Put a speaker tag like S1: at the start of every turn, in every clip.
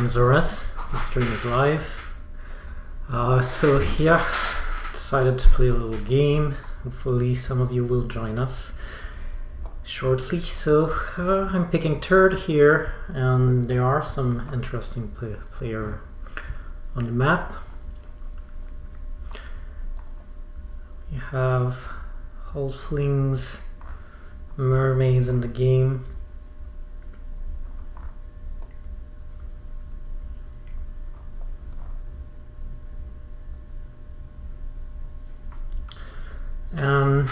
S1: I'm Zoras, the stream is live. So yeah, decided to play a little game. Hopefully some of you will join us shortly. So I'm picking third here, and there are some interesting player on the map. You have halflings, mermaids in the game. And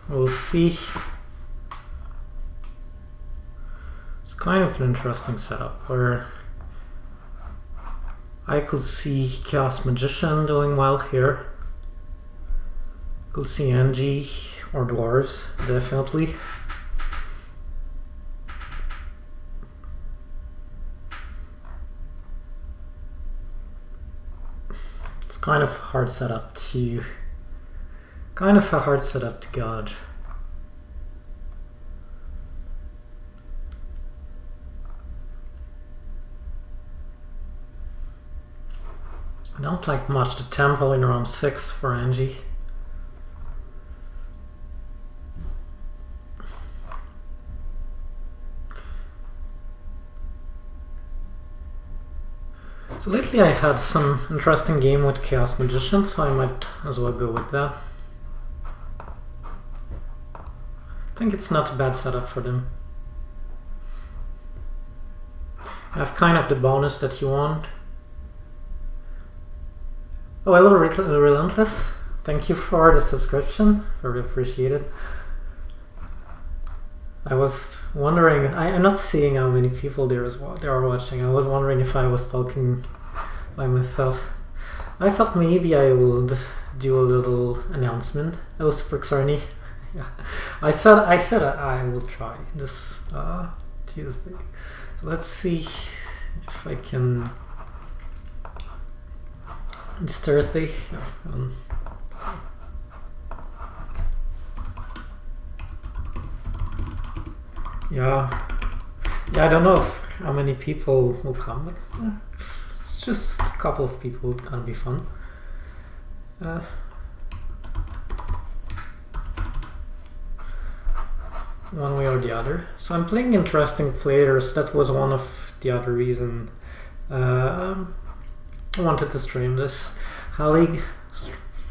S1: we'll see. It's kind of an interesting setup where I could see Chaos Magician doing well here. Could see Angie or Dwarves, definitely. It's kind of a hard setup to gauge. I don't like much the tempo in round 6 for Angie. So lately I had some interesting game with Chaos Magician, so I might as well go with that. I think it's not a bad setup for them. I have kind of the bonus that you want. Oh, hello Relentless. Thank you for the subscription. Very appreciated. I was wondering, I'm not seeing how many people there are watching. I was wondering if I was talking by myself. I thought maybe I would do a little announcement. Hello Super Xarny. Yeah. I said I will try this Tuesday. So let's see if I can. It's Thursday. Yeah. I don't know how many people will come, but it's just a couple of people. It's gonna be fun. One way or the other. So I'm playing interesting players. That was one of the other reasons I wanted to stream this. Halig,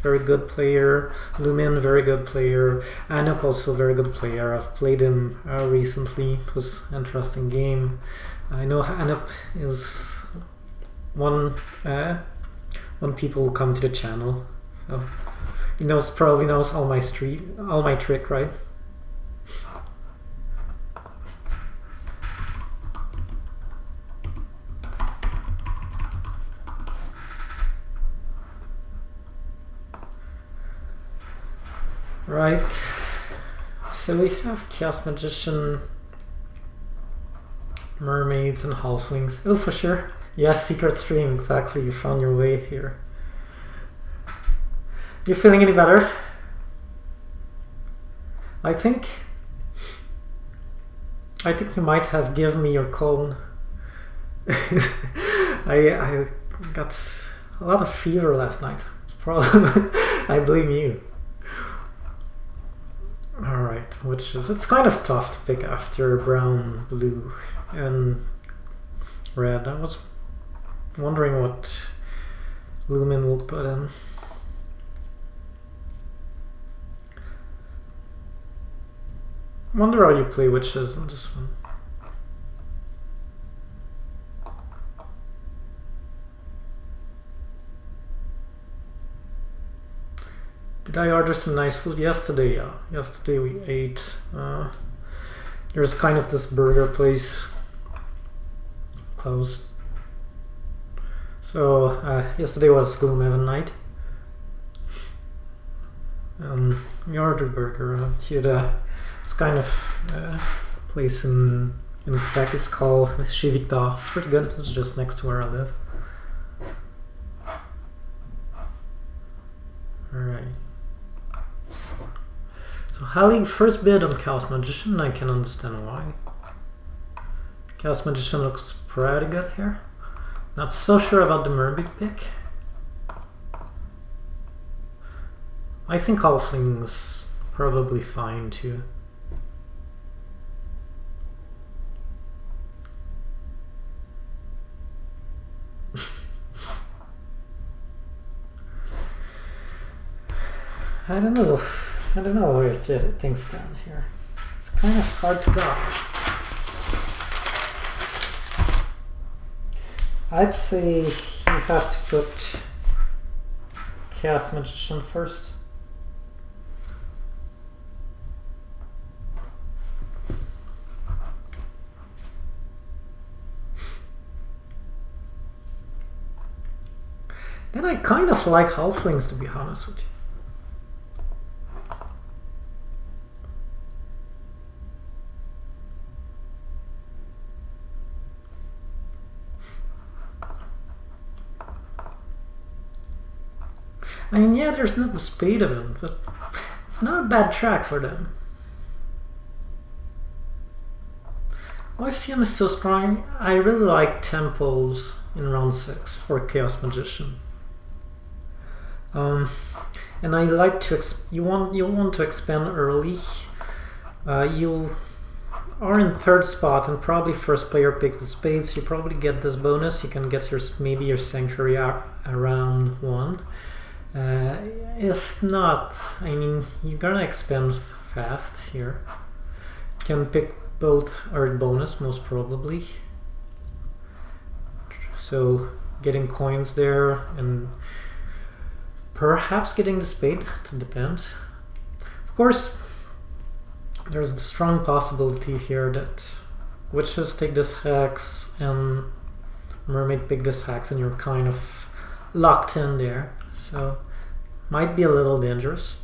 S1: very good player. Lumin, very good player. Anup, also very good player. I've played him recently. It was an interesting game. I know Anup is one people who come to the channel. So he probably knows all my trick, right? Right, so we have Chaos Magician, Mermaids, and Halflings. Oh, for sure. Yes, secret stream, exactly. You found your way here. You feeling any better? I think you might have given me your cone. I got a lot of fever last night. Probably I blame you. Alright, it's kind of tough to pick after brown, blue, and red. I was wondering what Lumin will put in. I wonder how you play witches in this one. Did I order some nice food yesterday? Yeah, yesterday we ate. There's kind of this burger place closed. So yesterday was Gloomhaven night. We ordered burger. It's kind of place in Quebec. It's called Chez Victor. It's pretty good. It's just next to where I live. Alright. So Halig first bid on Chaos Magician. I can understand why. Chaos Magician looks pretty good here. Not so sure about the mermaid pick. I think halfling's probably fine too. I don't know where things stand here. It's kind of hard to gauge. I'd say you have to put Chaos Magician first. Then I kind of like halflings, to be honest with you. I mean, yeah, there's not the speed of them, but it's not a bad track for them. YCM is so strong. I really like temples in round 6 for Chaos Magician. And I like to you'll want to expand early. You are in 3rd spot, and probably first player picks the spades. You probably get this bonus. You can get maybe your sanctuary around 1. If not, I mean, you're gonna expand fast here. You can pick both Earth bonus, most probably. So getting coins there and perhaps getting the spade, it depends. Of course, there's a strong possibility here that witches take this hex and mermaid pick this hex, and you're kind of locked in there. So might be a little dangerous.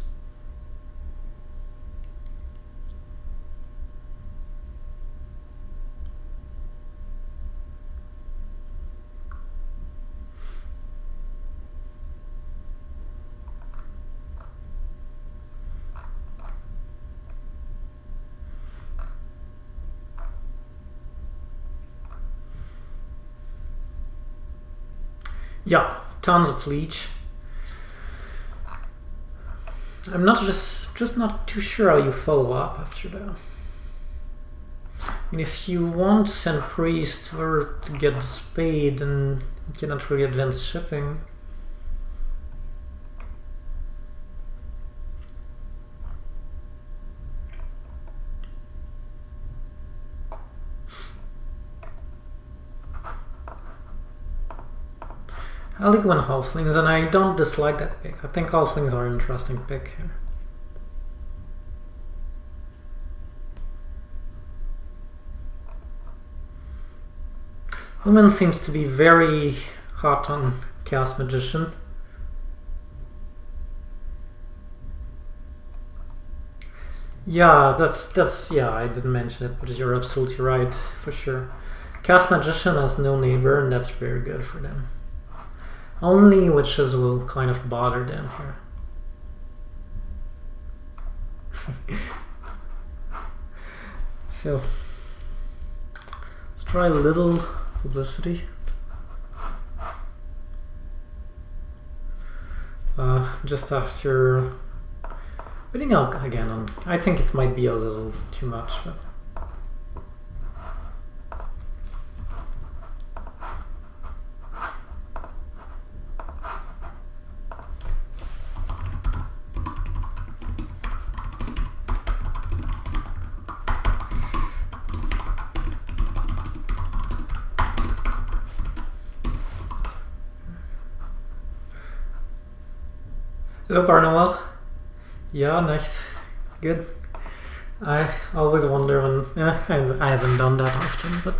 S1: Yeah, tons of leech. I'm not just not too sure how you follow up after that. I mean, if you want send priest or to get the spade, then you cannot really advance shipping. I like one halflings, and I don't dislike that pick. I think halflings are an interesting pick here. Lumen seems to be very hot on Chaos Magician. Yeah, that's yeah, I didn't mention it, but you're absolutely right, for sure. Chaos Magician has no neighbor, and that's very good for them. Only witches will kind of bother them here. So let's try a little publicity. Just after bidding out again on, I think it might be a little too much, but hello, Barnwell. Yeah, nice. Good. I always wonder when... I haven't done that often, but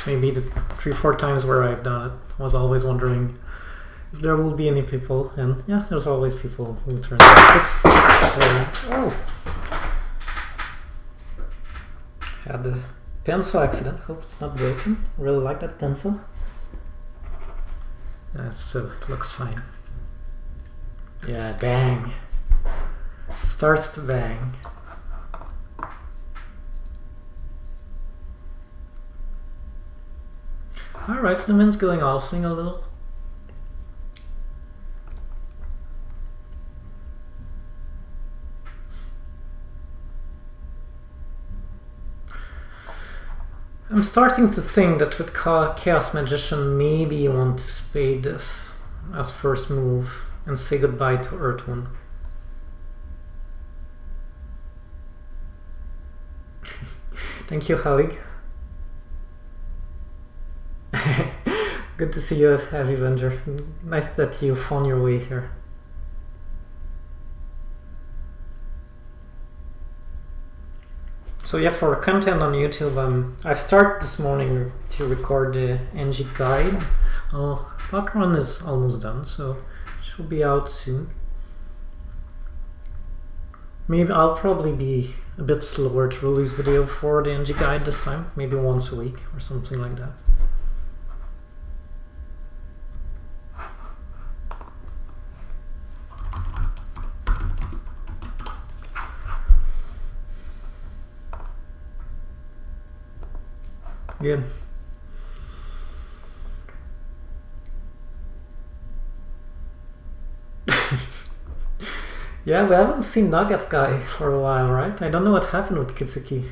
S1: maybe the 3-4 times where I've done it, I was always wondering if there will be any people, and yeah, there's always people who turn out. Oh! Had a pencil accident. Hope it's not broken. Really like that pencil. So it looks fine. Yeah, bang. Starts to bang. Alright, Lumen's going offing a little. I'm starting to think that with Chaos Magician, maybe you want to spade this as first move and say goodbye to Earth One. Thank you, Halig. Good to see you, Heavy Avenger. Nice that you found your way here. So yeah, for content on YouTube, I've started this morning to record the NG guide. That run is almost done, so it should be out soon. Maybe I'll probably be a bit slower to release video for the NG guide this time, maybe once a week or something like that. Good. Yeah, we haven't seen Nuggets guy for a while, right? I don't know what happened with Kitsuki.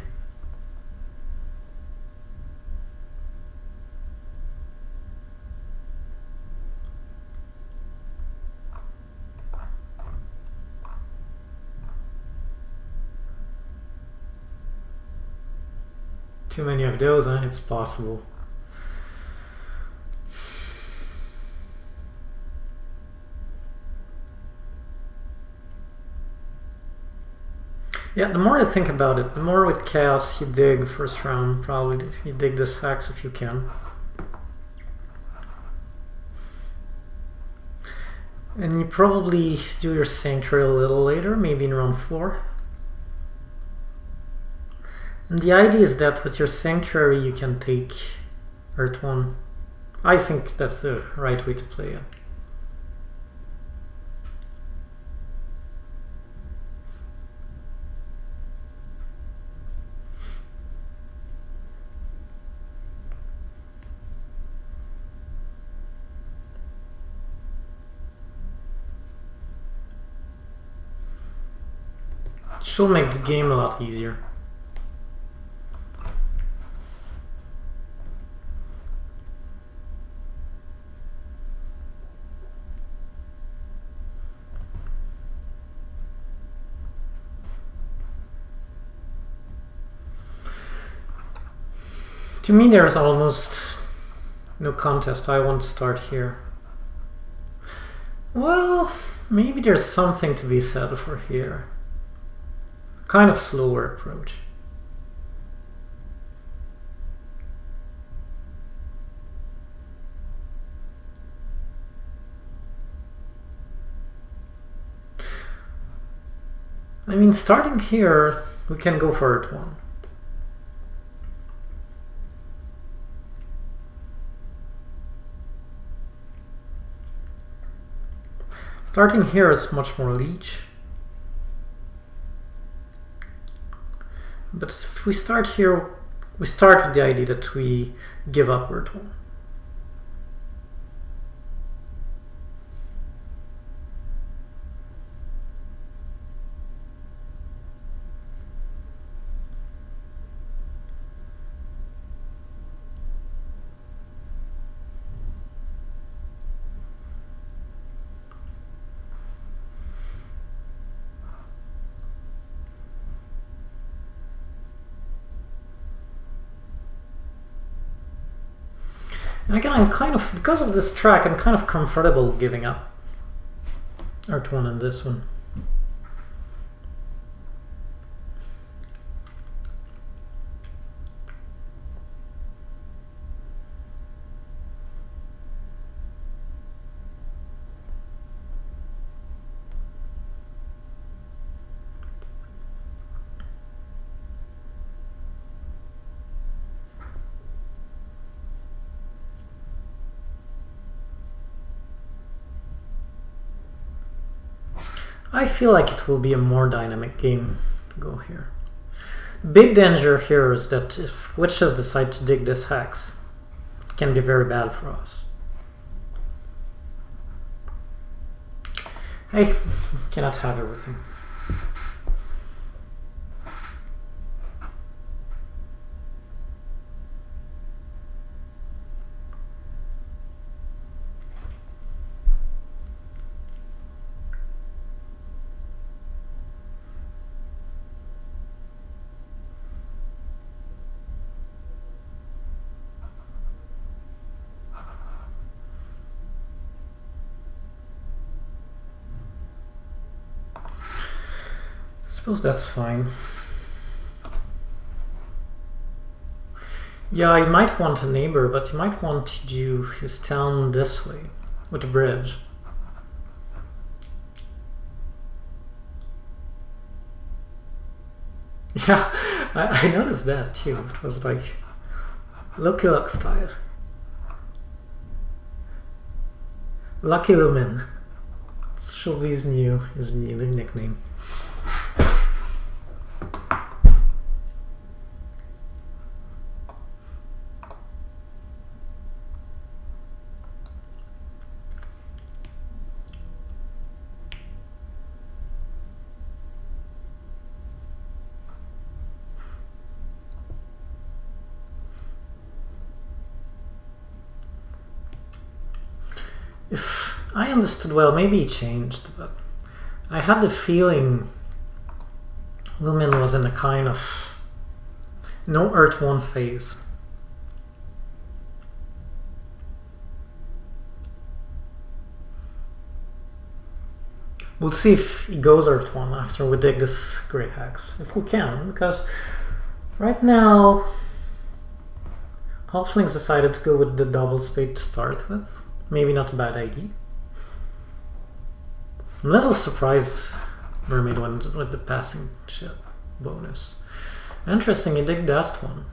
S1: Too many of those, huh? It's possible. Yeah, the more I think about it, the more with Chaos you dig first round, probably. You dig this Hex if you can. And you probably do your Sanctuary a little later, maybe in round 4. And the idea is that with your Sanctuary you can take Earth 1. I think that's the right way to play it. It should make the game a lot easier. To me, there's almost no contest. I want to start here. Well, maybe there's something to be said for here. Kind of slower approach. I mean, starting here, we can go for Earth 1. Starting here is much more leech. But if we start here, we start with the idea that we give up Earth 1. And again, I'm kind of, because of this track, I'm kind of comfortable giving up Earth 1 and this one. I feel like it will be a more dynamic game to go here. Big danger here is that if witches decide to dig this hex, can be very bad for us. Hey, cannot have everything. I suppose that's fine. Yeah, he might want a neighbor, but he might want to do his town this way, with a bridge. Yeah, I noticed that too. It was like Lucky Luck style. Lucky Lumen. This should be his new nickname. If I understood well, maybe he changed, but I had the feeling Lumen was in a kind of no Earth 1 phase. We'll see if he goes Earth 1 after we dig this Grey Hex, if we can, because right now Halflings decided to go with the double spade to start with. Maybe not a bad idea. I'm a little surprised Mermaid went with the passing ship bonus. Interesting, he did that one.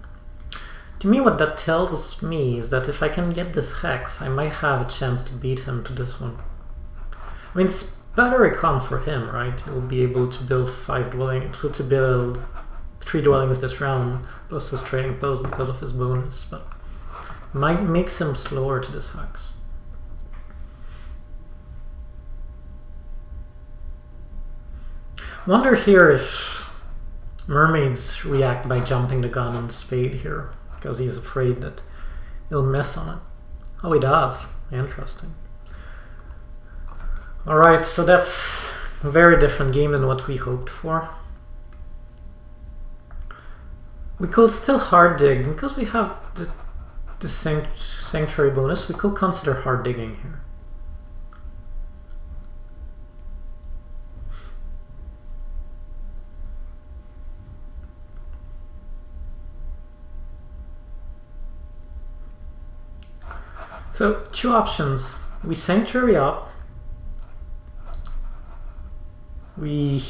S1: To me, what that tells me is that if I can get this hex, I might have a chance to beat him to this one. I mean, it's better econ for him, right? He'll be able to build 3 dwellings this round, plus his trading post because of his bonus, but might makes him slower to this hex. Wonder here if Mermaids react by jumping the gun on the spade here, because he's afraid that he'll miss on it. Oh, he does. Interesting. Alright, so that's a very different game than what we hoped for. We could still hard dig, because we have the Sanctuary bonus, we could consider hard digging here. So, 2 options. We Sanctuary up. We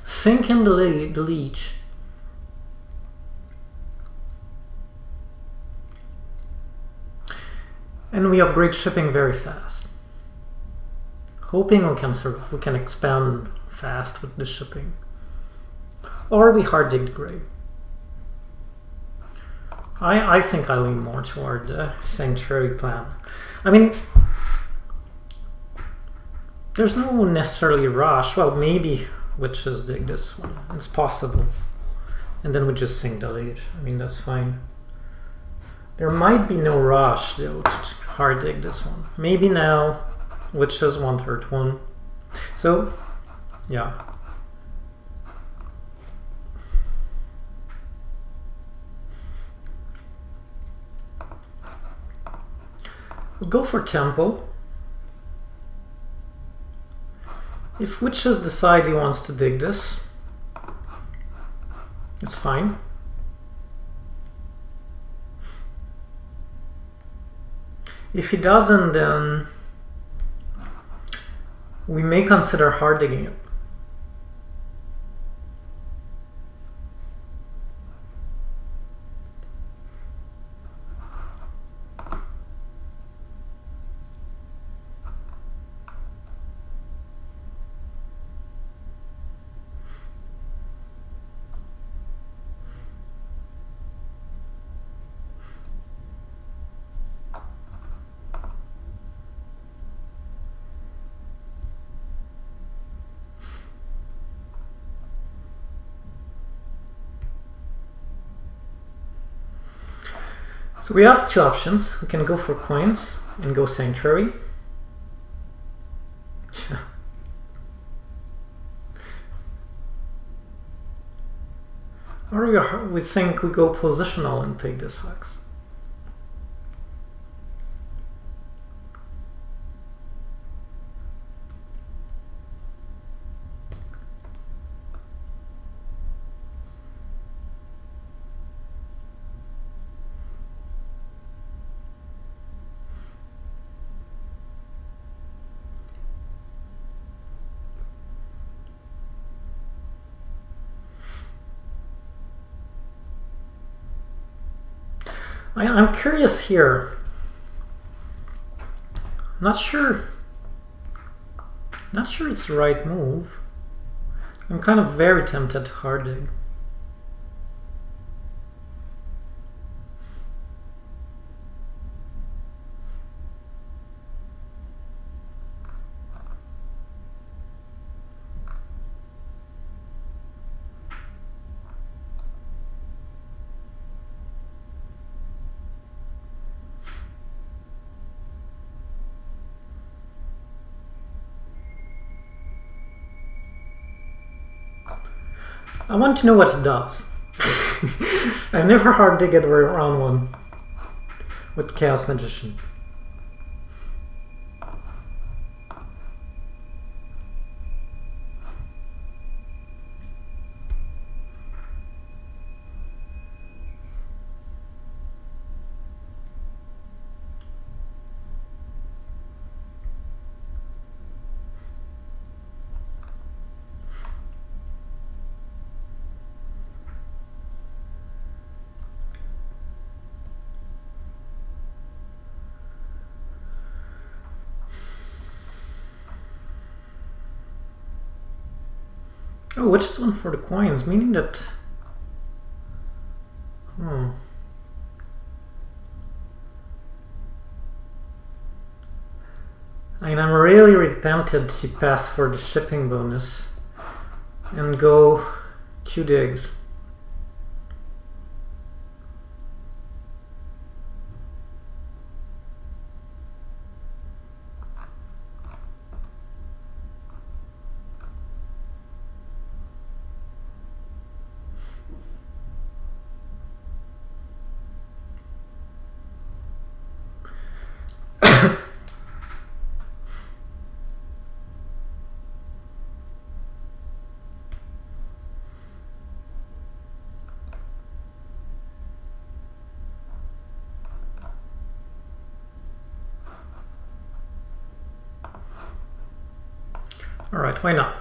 S1: sink in the Leech. And we upgrade shipping very fast. Hoping we can expand fast with the shipping. Or we hard dig the grave. I think I lean more toward the Sanctuary plan. I mean, there's no necessarily rush. Well, maybe Witches dig this one. It's possible. And then we just sink the Leech. I mean, that's fine. There might be no rush, though, to hard dig this one. Maybe now Witches want Earth 1. So, yeah. We'll go for Temple. If Witches decide he wants to dig this, it's fine. If he doesn't, then we may consider hard digging it. So we have two options. We can go for coins and go sanctuary. Or we think we go positional and take this hex. I'm curious here. Not sure it's the right move. I'm kind of very tempted to hard dig. I want to know what it does. I've never hard digged around one with Chaos Magician. Oh, which is one for the coins, meaning that... I mean, I'm really tempted to pass for the shipping bonus and go 2 digs. Alright, why not?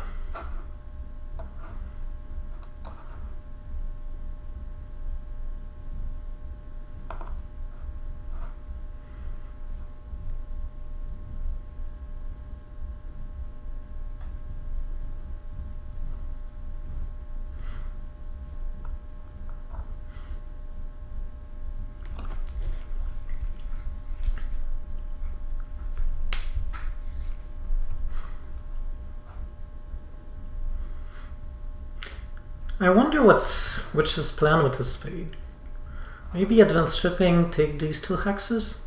S1: I wonder which is planned with this spade. Maybe advanced shipping, take these 2 hexes?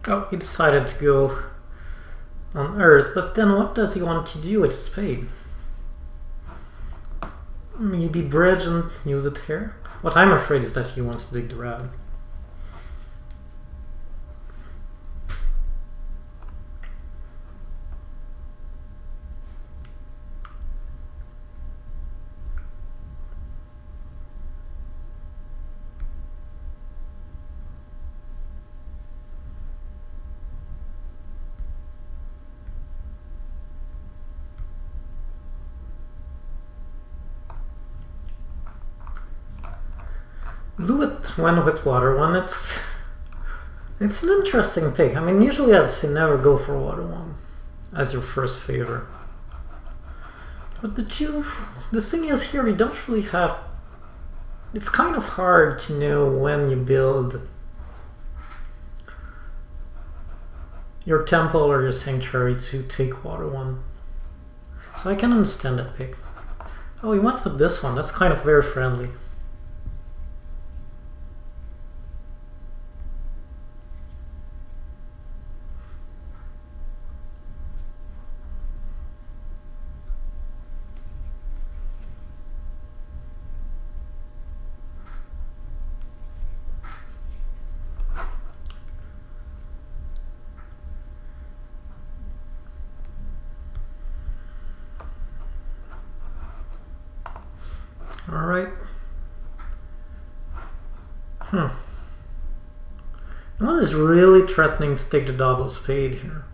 S1: Oh, he decided to go on Earth, but then what does he want to do with his spade? Maybe bridge and use it here? What I'm afraid is that he wants to dig the road. Lewitt went with water one. It's an interesting pick. I mean, usually I'd say never go for water one as your first favor. But the thing is here, you don't really have. It's kind of hard to know when you build your temple or your sanctuary to take water one. So I can understand that pick. Oh, he went with this one. That's kind of very friendly. Alright. One is really threatening to take the double spade here.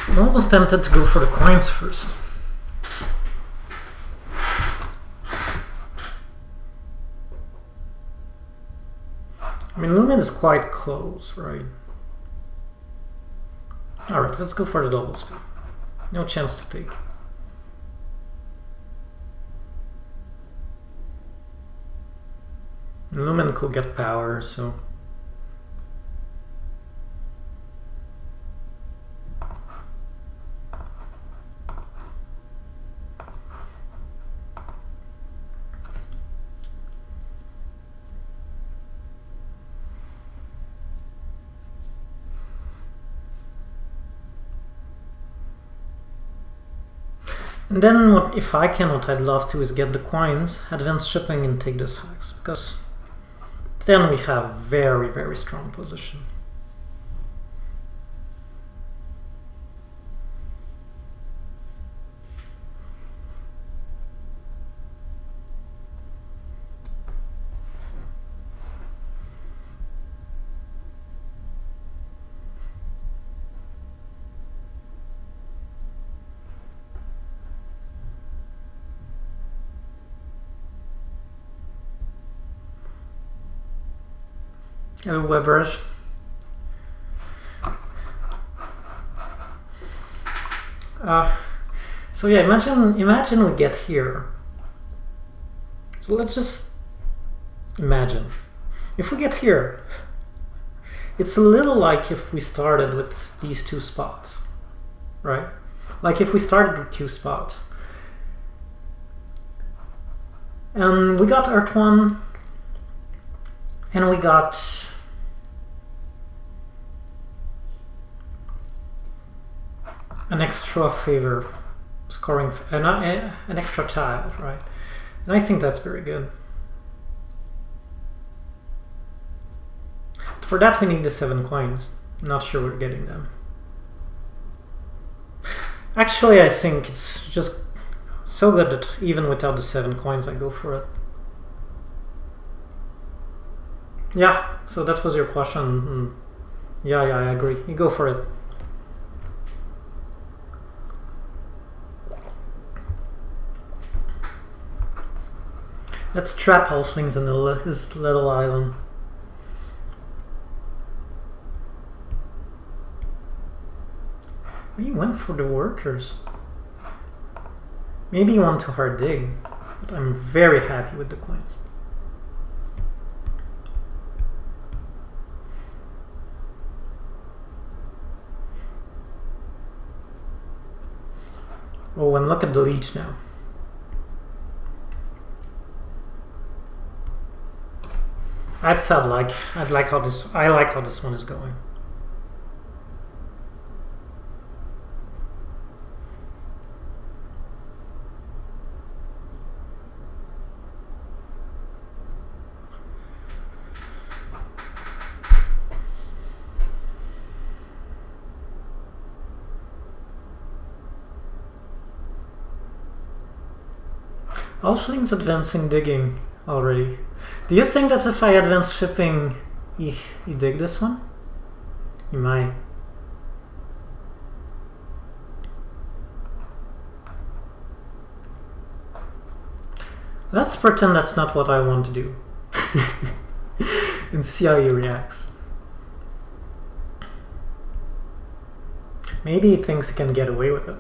S1: I'm almost tempted to go for the coins first. I mean, Lumen is quite close, right? Alright, let's go for the double spade. No chance to take. Lumen could get power, so... And then if I can, what I'd love to is get the coins, advance shipping and take this hex, because then we have very, very strong position. Hello, Webbers. So yeah, imagine we get here. So let's just imagine. If we get here, it's a little like if we started with these two spots, right? Like if we started with two spots. And we got Earth 1, and we got an extra favor, scoring an extra tile, right? And I think that's very good. For that we need the 7 coins. I'm not sure we're getting them. Actually, I think it's just so good that even without the 7 coins I go for it. Yeah, so that was your question. Yeah, I agree. You go for it. Let's trap halflings in his little island. He went for the workers. Maybe he went to hard dig, but I'm very happy with the coins. Oh, and look at the leech now. I like how this one is going. Halfling's advancing digging already. Do you think that if I advance shipping, he dig this one? He might. Let's pretend that's not what I want to do. And see how he reacts. Maybe he thinks he can get away with it.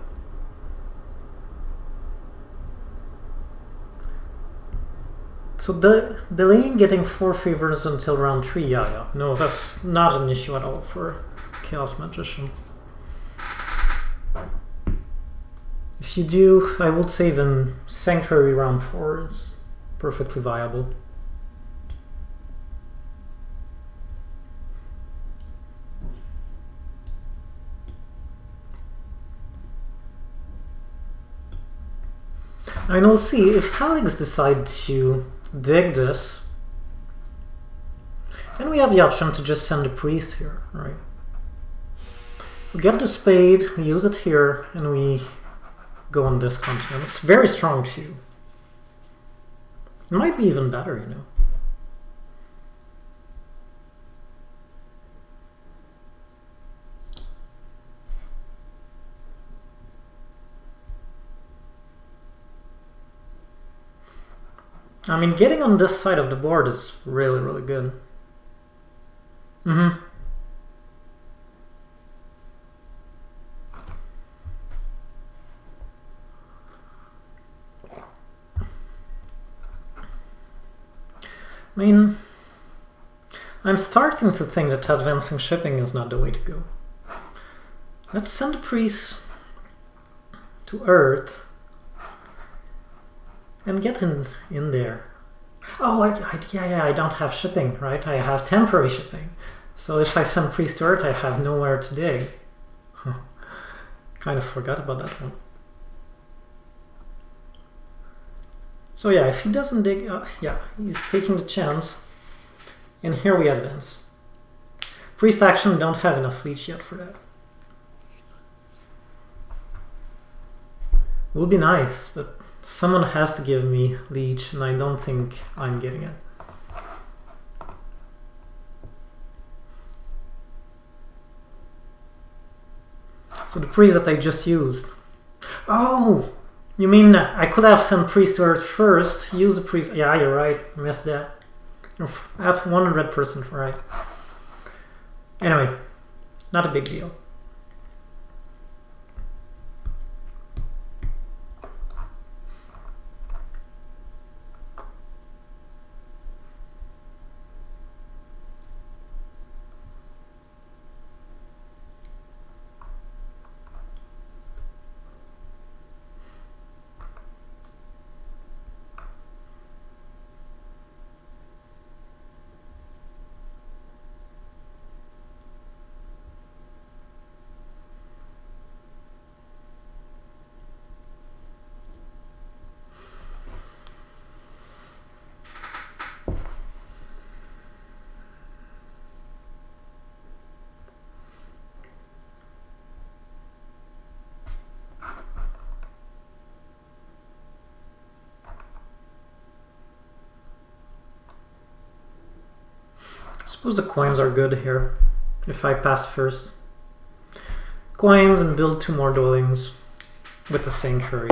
S1: So delaying getting 4 favors until round 3, yeah. No, that's not an issue at all for Chaos Magician. If you do, I would say then Sanctuary round 4 is perfectly viable. And we'll see if Alex decides to dig this, and we have the option to just send a priest here, right? We get the spade, we use it here, and we go on this continent. It's very strong too. It might be even better, you know. I mean, getting on this side of the board is really, really good. I mean, I'm starting to think that advancing shipping is not the way to go. Let's send the priest to Earth and get in there. Oh, I don't have shipping, right? I have temporary shipping. So if I send priest to Earth, I have nowhere to dig. Kind of forgot about that one. So yeah, if he doesn't dig, yeah, he's taking the chance. And here we advance. Priest action, don't have enough leech yet for that. It would be nice, but someone has to give me leech, and I don't think I'm getting it. So the priest that I just used. Oh! You mean I could have sent priest to Earth first, use the priest. Yeah, you're right. I missed that. You're 100% right. Anyway, not a big deal. I suppose the coins are good here, if I pass first. Coins and build 2 more dwellings with the sanctuary.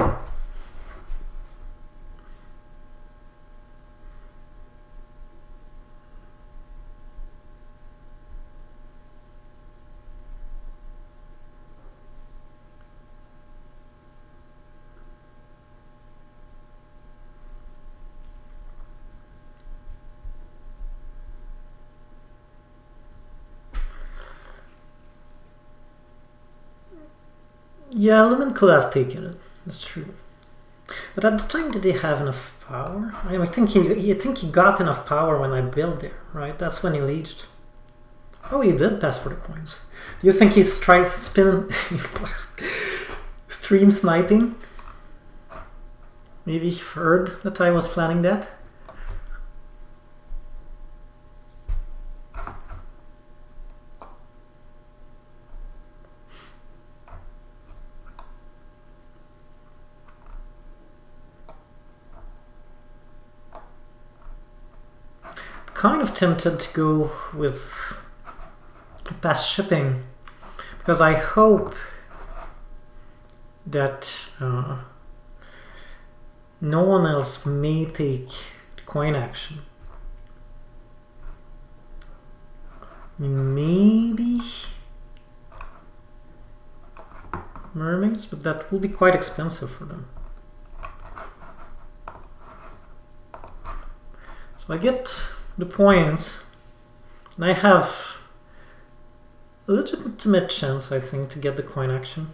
S1: Yeah, Lumen could have taken it. That's true. But at the time, did he have enough power? I think he got enough power when I built there, right? That's when he leached. Oh, he did pass for the coins. Do you think he's stream sniping? Maybe he heard that I was planning that? Kind of tempted to go with fast shipping, because I hope that no one else may take coin action. Maybe mermaids, but that will be quite expensive for them. So I get the points, and I have a legitimate chance, I think, to get the coin action.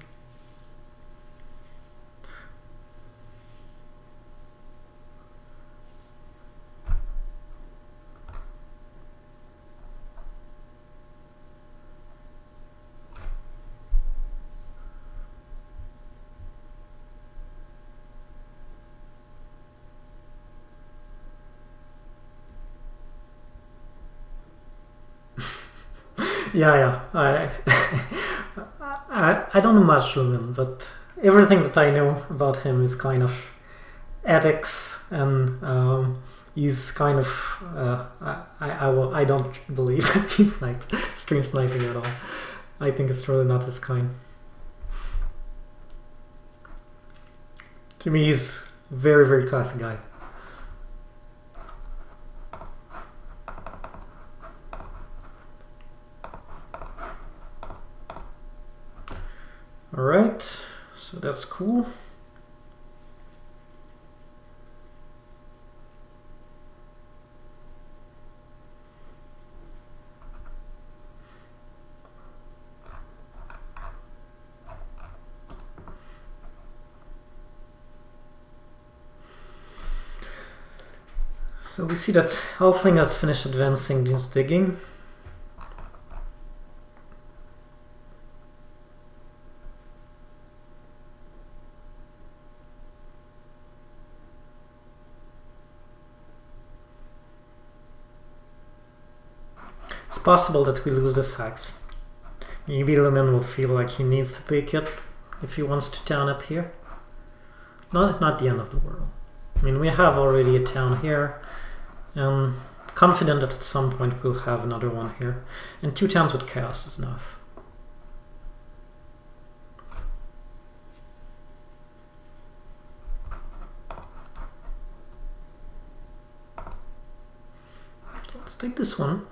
S1: Yeah. I don't know much from him, but everything that I know about him is kind of ethics, and he's kind of I don't believe he's stream sniping at all. I think it's really not his kind. To me, he's a very, very classy guy. Alright, so that's cool. So we see that Halfling has finished advancing his digging. It's possible that we lose this hex. Maybe Lumen will feel like he needs to take it if he wants to town up here. Not the end of the world. I mean, we have already a town here, and confident that at some point we'll have another one here. And 2 towns with chaos is enough. Let's take this one.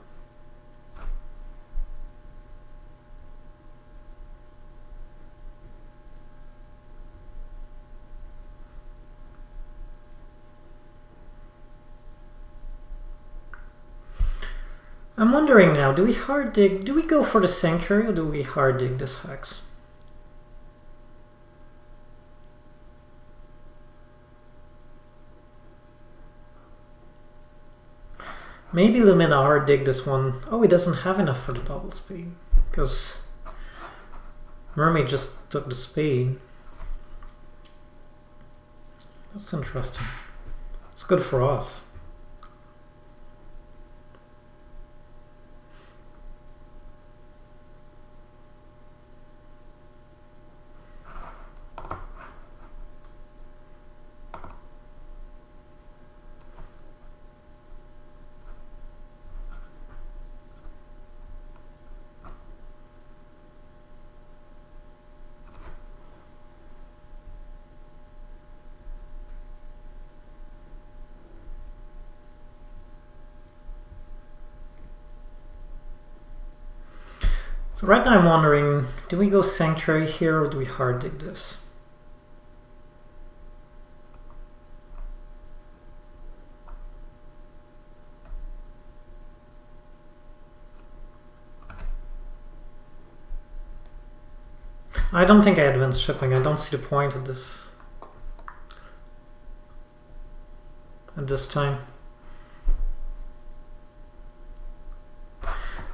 S1: I'm wondering now, do we hard dig, do we go for the sanctuary, or do we hard dig this hex? Maybe Lumina hard dig this one. Oh, he doesn't have enough for the double speed, because Mermaid just took the speed. That's interesting. It's good for us. So right now I'm wondering, do we go sanctuary here or do we hard dig this? I don't think I advanced shipping. I don't see the point of this at this time.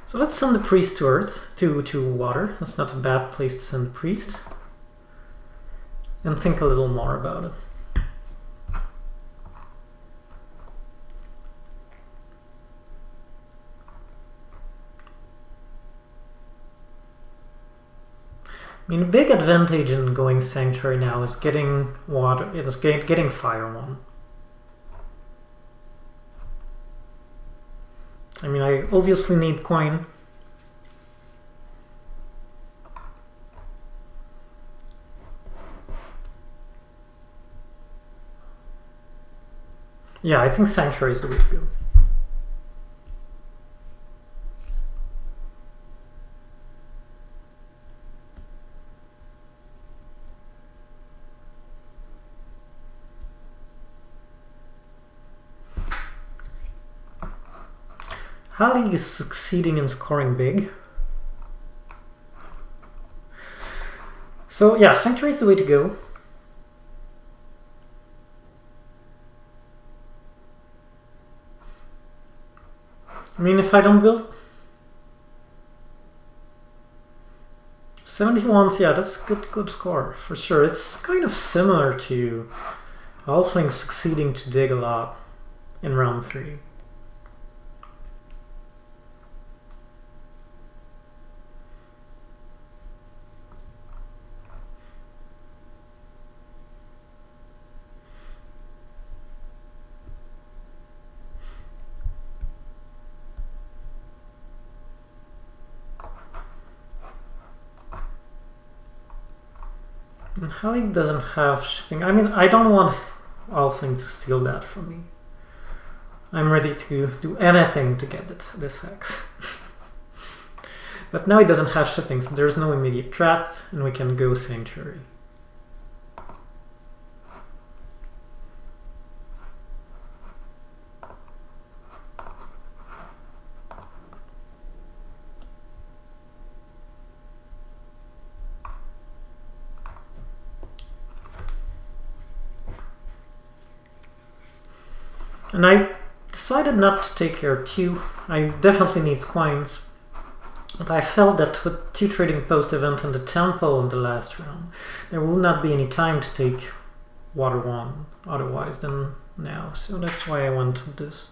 S1: So let's send the priest to Earth, to water. That's not a bad place to send the priest. And think a little more about it. I mean, a big advantage in going sanctuary now is getting water. It's getting fire one. I mean, I obviously need coin. Yeah, I think Sanctuary is the way to go. Halig is succeeding in scoring big. So yeah, Sanctuary is the way to go. I mean, if I don't build 71s, yeah, that's a good score for sure. It's kind of similar to Halflings succeeding to dig a lot in round 3. And Halig doesn't have shipping. I mean, I don't want Halfling to steal that from me. I'm ready to do anything to get this hex. But now he doesn't have shipping, so there's no immediate threat, and we can go Sanctuary. And I decided not to take here 2. I definitely need coins. But I felt that with 2 trading post event and the tempo in the last round, there will not be any time to take water 1 otherwise than now. So that's why I went with this.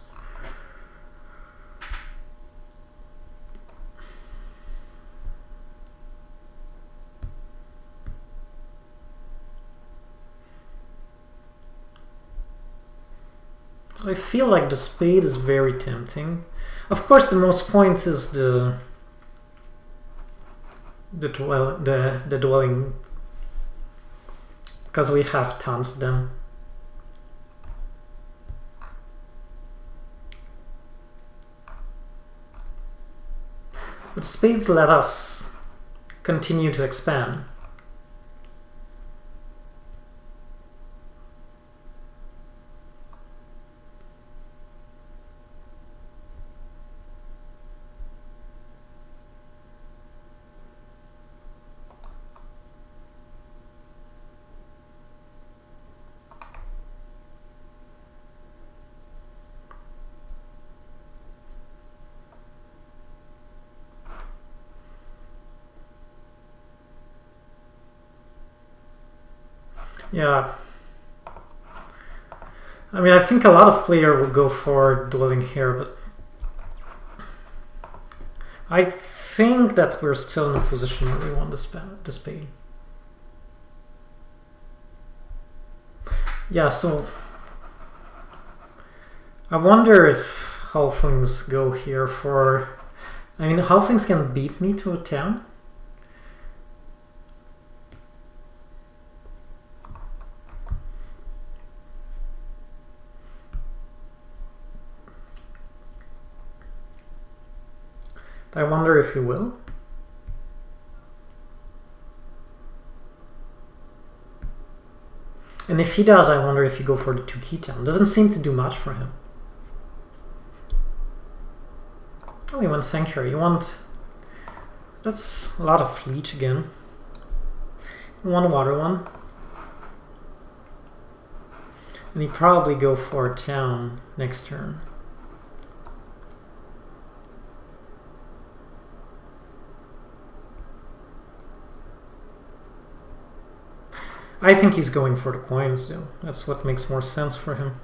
S1: So I feel like the spade is very tempting. Of course, the most points is the dwelling, because we have tons of them. But spades let us continue to expand. Yeah. I mean, I think a lot of players will go for dwelling here, but I think that we're still in a position where we want the spade. Yeah, so I wonder if Halflings go here for... I mean, Halflings can beat me to a town. I wonder if he will. And if he does, I wonder if he go for the 2 key town. Doesn't seem to do much for him. Oh, he went Sanctuary. You want... That's a lot of leech again. You want a water one. And he probably go for a town next turn. I think he's going for the coins, though. That's what makes more sense for him.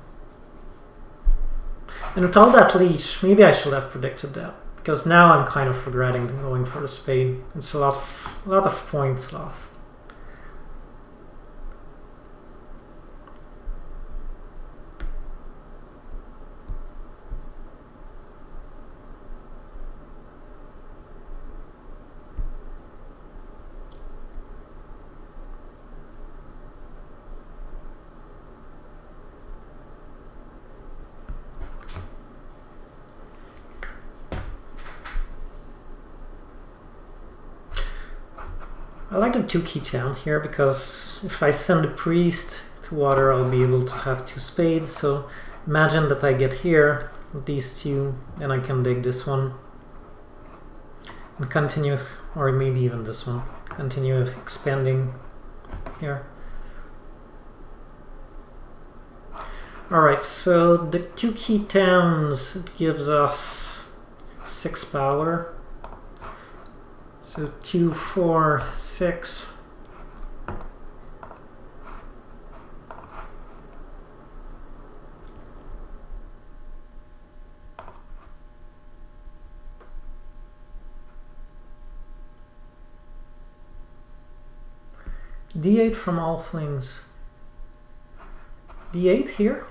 S1: And with all that leech, maybe I should have predicted that. Because now I'm kind of regretting going for the spade. It's a lot of points lost. I like the 2 key town here because if I send a priest to water, I'll be able to have 2 spades. So imagine that I get here with these 2, and I can dig this one and continue, or maybe even this one, continue expanding here. Alright, so the 2 key towns, it gives us 6 power. So 2, 4, 6. D8 from all flings. D8 here.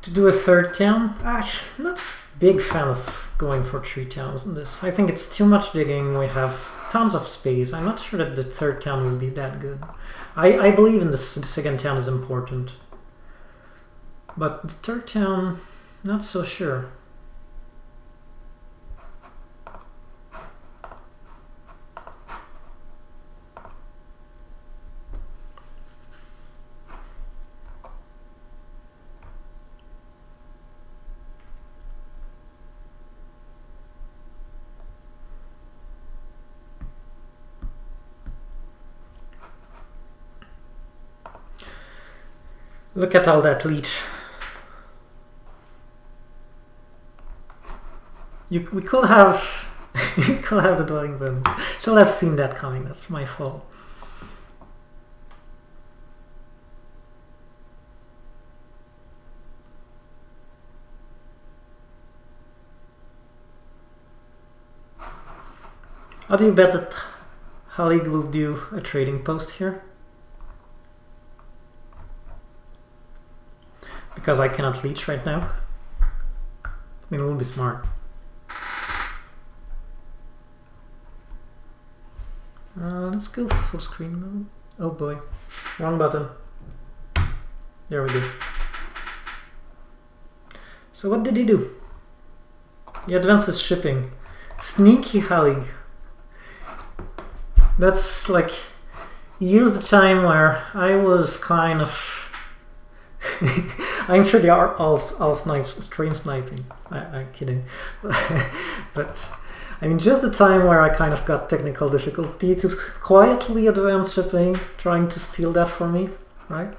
S1: To do a 3rd town. I'm not a big fan of going for 3 towns in this. I think it's too much digging. We have tons of space. I'm not sure that the 3rd town will be that good. I believe in the 2nd town is important. But the 3rd town, not so sure. Look at all that leech. We could have we could have the dwelling bones. Should have seen that coming. That's my fault. How do you bet that Halig will do a trading post here? Because I cannot leech right now. I mean, it will be smart. Let's go full screen mode. Oh boy, wrong button. There we go. So what did he do? He advances shipping. Sneaky Halig. That's like, he used the time where I was kind of I'm sure they are all stream sniping. I'm kidding. But I mean, just the time where I kind of got technical difficulty to quietly advance shipping, trying to steal that from me, right?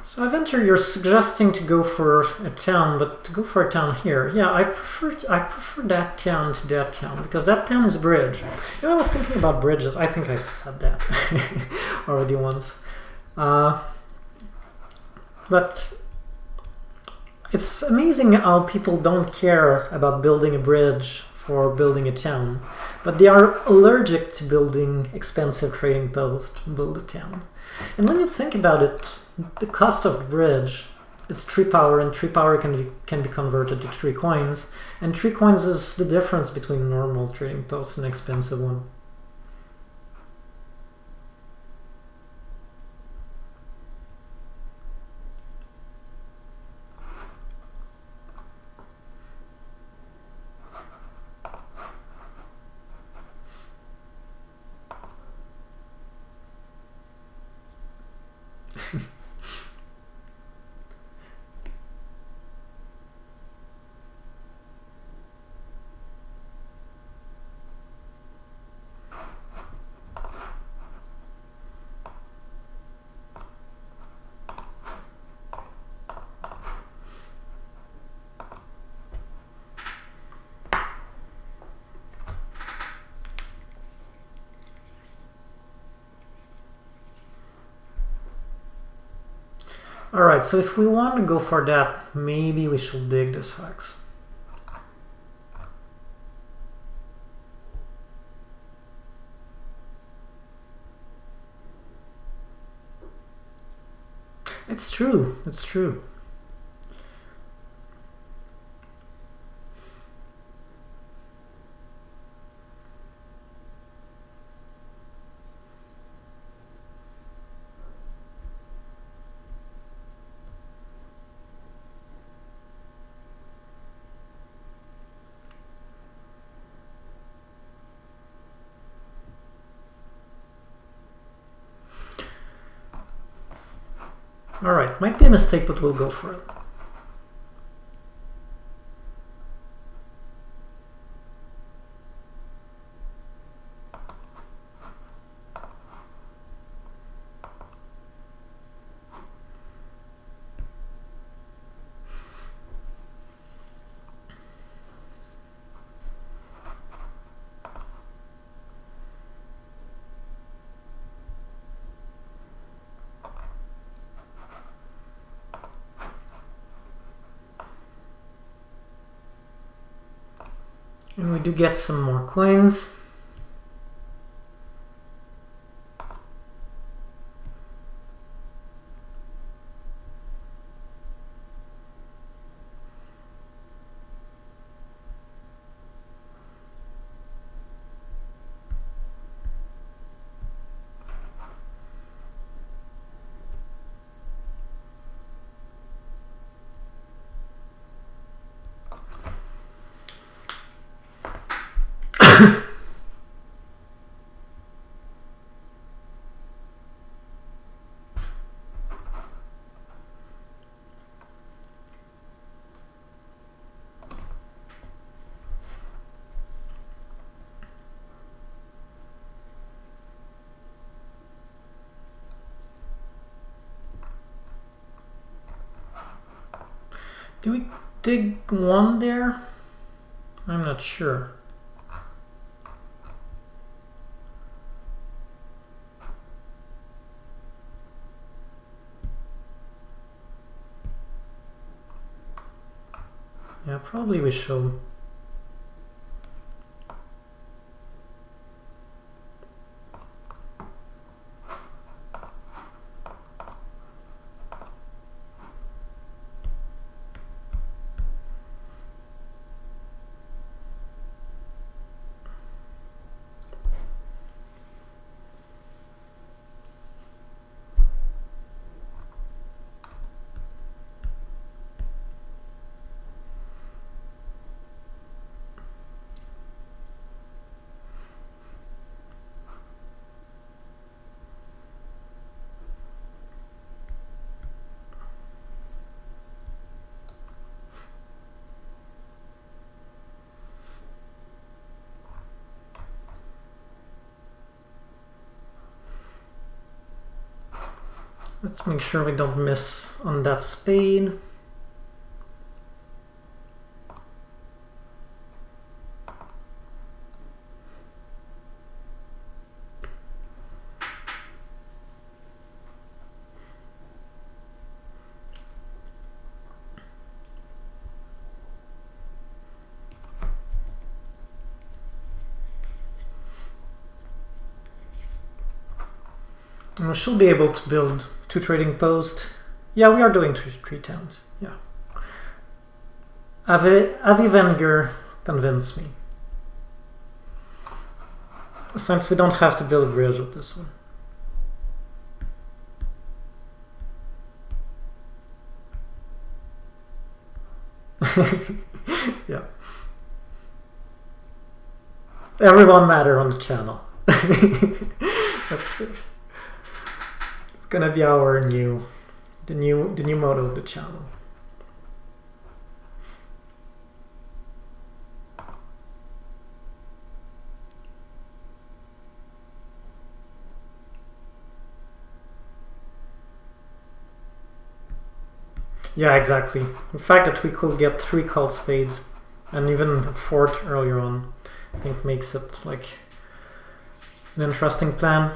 S1: So I venture you're suggesting to go for a town, but to go for a town here, yeah, I prefer that town to that town because that town is a bridge. You know, I was thinking about bridges. I think I said that already once, but it's amazing how people don't care about building a bridge for building a town, but they are allergic to building expensive trading posts to build a town. And when you think about it, the cost of the bridge is 3 power, and 3 power can be converted to 3 coins, and 3 coins is the difference between a normal trading post and an expensive one. Alright, so if we want to go for that, maybe we should dig this hex. It's true, it's true. Alright, might be a mistake, but we'll go for it. And we do get some more coins. Do we dig one there? I'm not sure. Yeah, probably we should. Let's make sure we don't miss on that spade. And we should be able to build 2 trading posts. Yeah, we are doing 3 towns. Yeah. Avi Wenger convinced me. Since we don't have to build a bridge with this one. Yeah. Everyone matter on the channel. That's it. It's gonna be our new motto of the channel. Yeah, exactly. The fact that we could get 3 called spades and even a 4th earlier on, I think makes it like an interesting plan.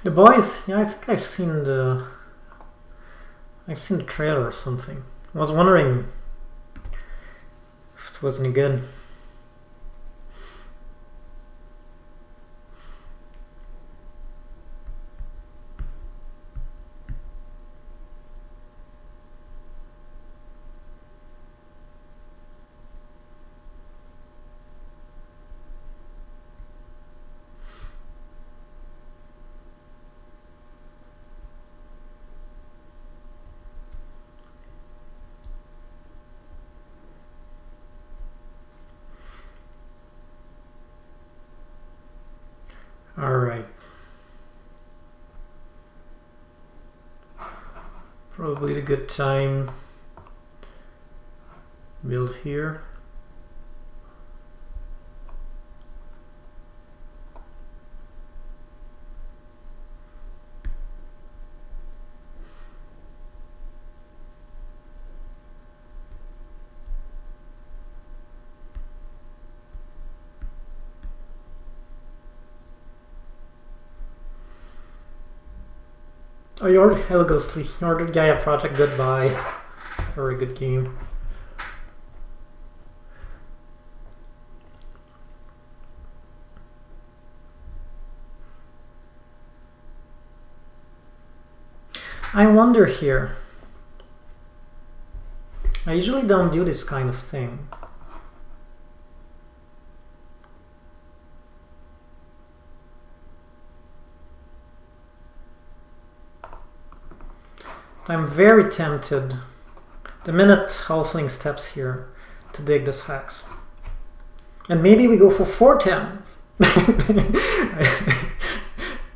S1: The boys, yeah, I think I've seen the I've seen the trailer or something. I was wondering if it was any good. Alright. Probably the good time. Build here. Oh, you ordered Hello Ghostly. You ordered Gaia Project. Goodbye. Very good game. I wonder here. I usually don't do this kind of thing. I'm very tempted, the minute Halfling steps here, to dig this hex. And maybe we go for 4 towns.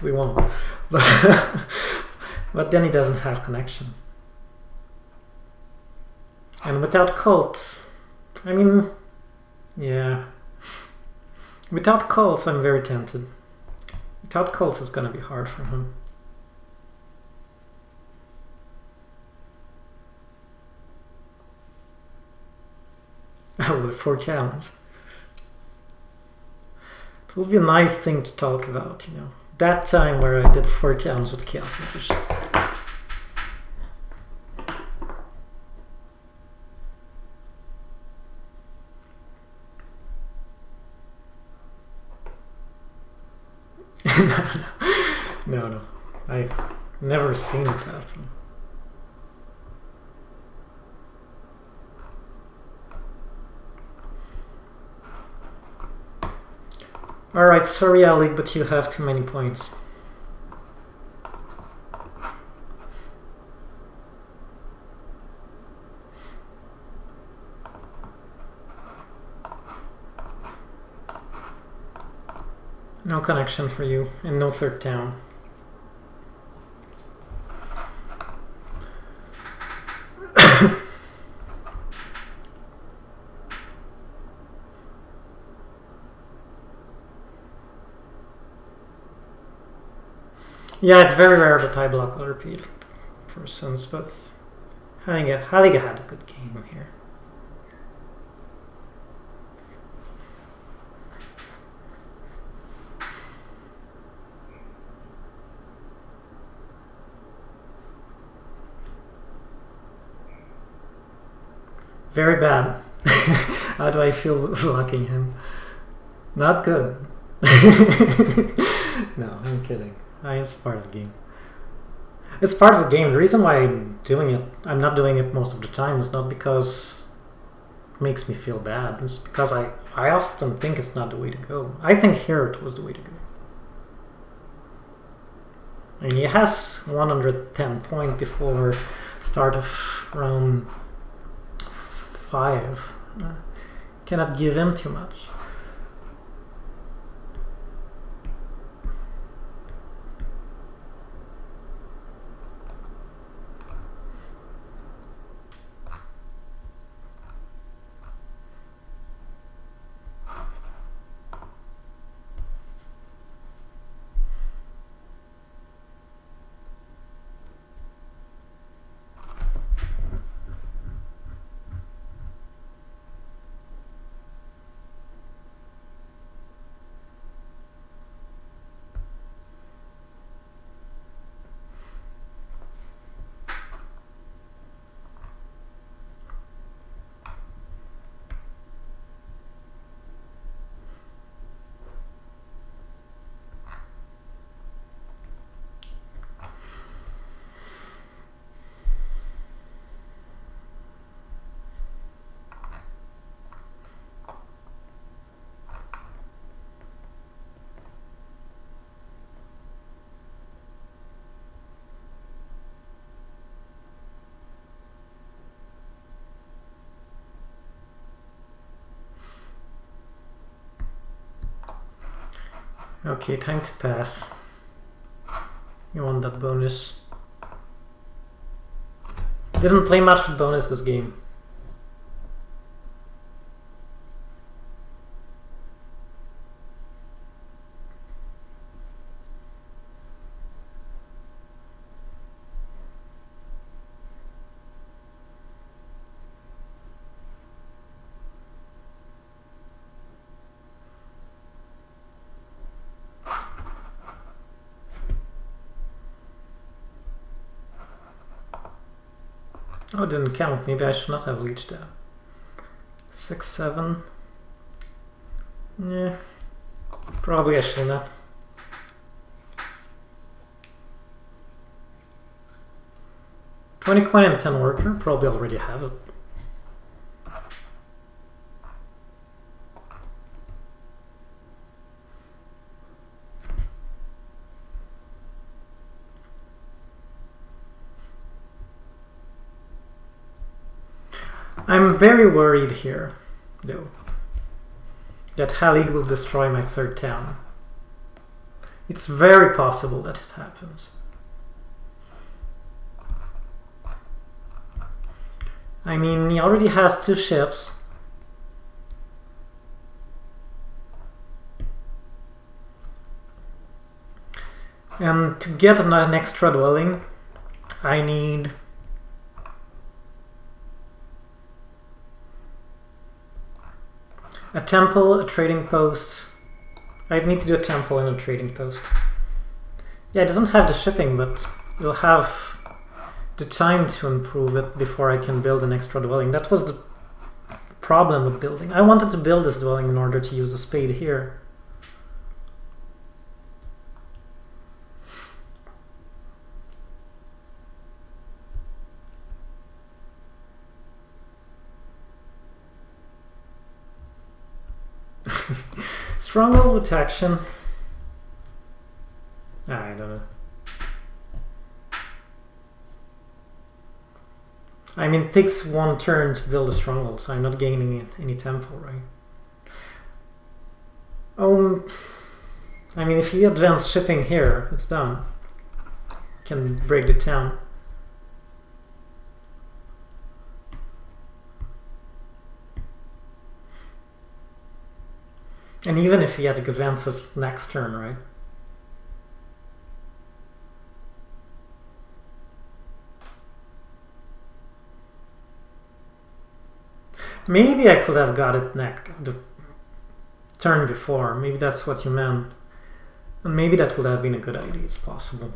S1: We won't. But then he doesn't have connection. And without cults, I mean, yeah. Without cults, I'm very tempted. Without cults, it's gonna be hard for him. Oh, with 4 challenge. It will be a nice thing to talk about, you know. That time where I did 4 challenge with Chaos Magician. No. I've never seen it happen. Alright, sorry Ali, but you have too many points. No connection for you, and no 3rd town. Yeah, it's very rare that I block other persons, but Halliga had a good game here. Very bad. How do I feel blocking him? Not good. No, I'm kidding. It's part of the game. It's part of the game. The reason why I'm not doing it most of the time, is not because it makes me feel bad. It's because I often think it's not the way to go. I think here it was the way to go. And he has 110 points before start of round 5. Cannot give him too much. Okay, time to pass. You want that bonus. Didn't play much with bonus this game. Oh, it didn't count. Maybe I should not have leached that. 6, 7. Yeah, probably I should not. $20 coin and 10 worker. Probably already have it. I'm very worried here, though, that Halig will destroy my third town. It's very possible that it happens. I mean, he already has 2 ships. And to get an extra dwelling, I need a temple, a trading post. I need to do a temple and a trading post. Yeah, it doesn't have the shipping, but it'll have the time to improve it before I can build an extra dwelling. That was the problem with building. I wanted to build this dwelling in order to use the spade here. Stronghold protection. I don't know. I mean, it takes 1 turn to build a stronghold, so I'm not gaining any temple, right? I mean, if you advance shipping here, it's done. You can break the town. And even if he had to advance it next turn, right? Maybe I could have got it the turn before. Maybe that's what you meant. And maybe that would have been a good idea. It's possible.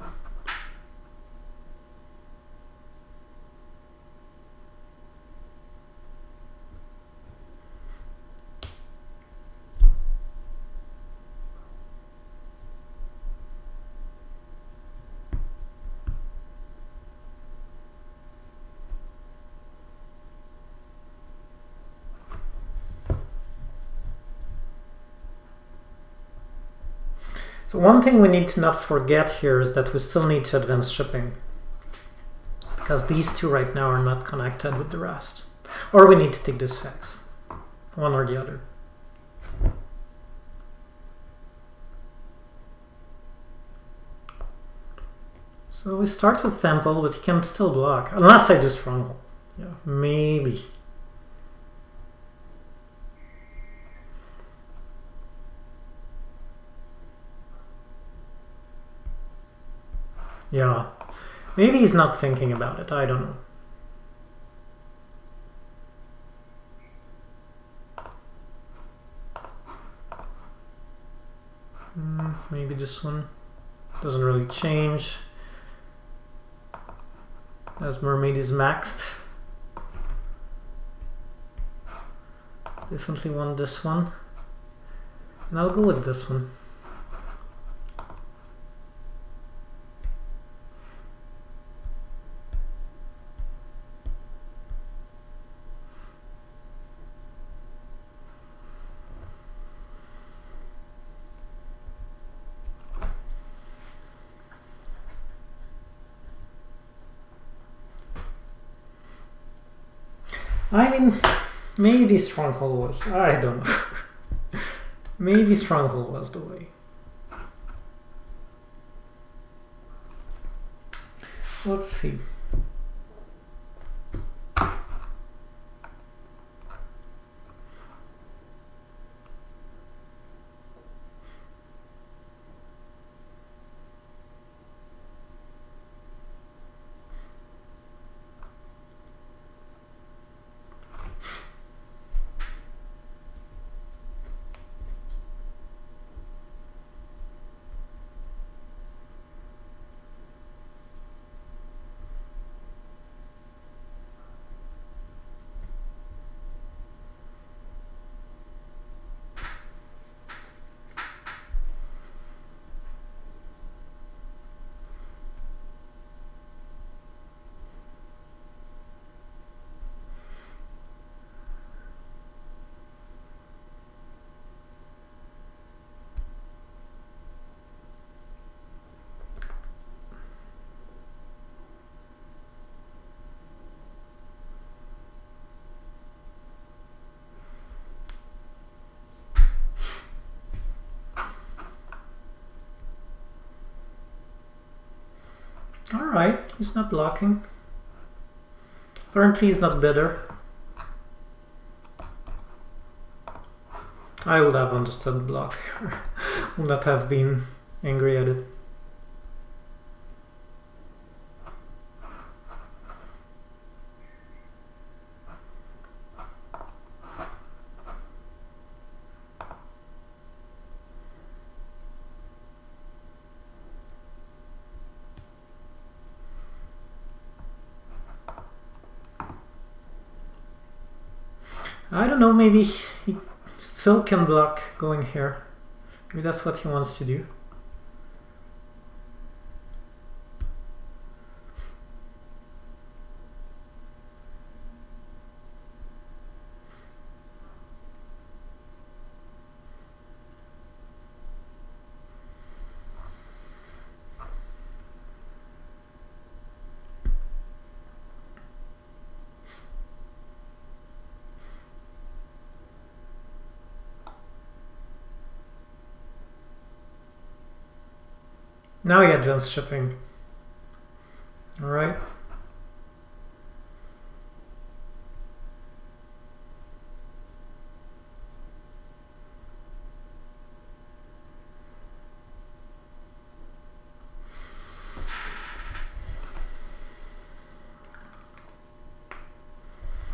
S1: So one thing we need to not forget here is that we still need to advance shipping, because these 2 right now are not connected with the rest. Or we need to take this hex. One or the other. So we start with temple, but he can still block. Unless I do stronghold. Yeah, maybe. Yeah, maybe he's not thinking about it, I don't know. Maybe this one doesn't really change, as Mermaid is maxed. Definitely want this one, and I'll go with this one. I mean, maybe Stronghold was... I don't know. Maybe Stronghold was the way. Let's see. Alright, he's not blocking. Apparently he's not better. I would have understood the block. Would not have been angry at it. I don't know, maybe he still can block going here. Maybe that's what he wants to do. Now he advanced shipping. Alright.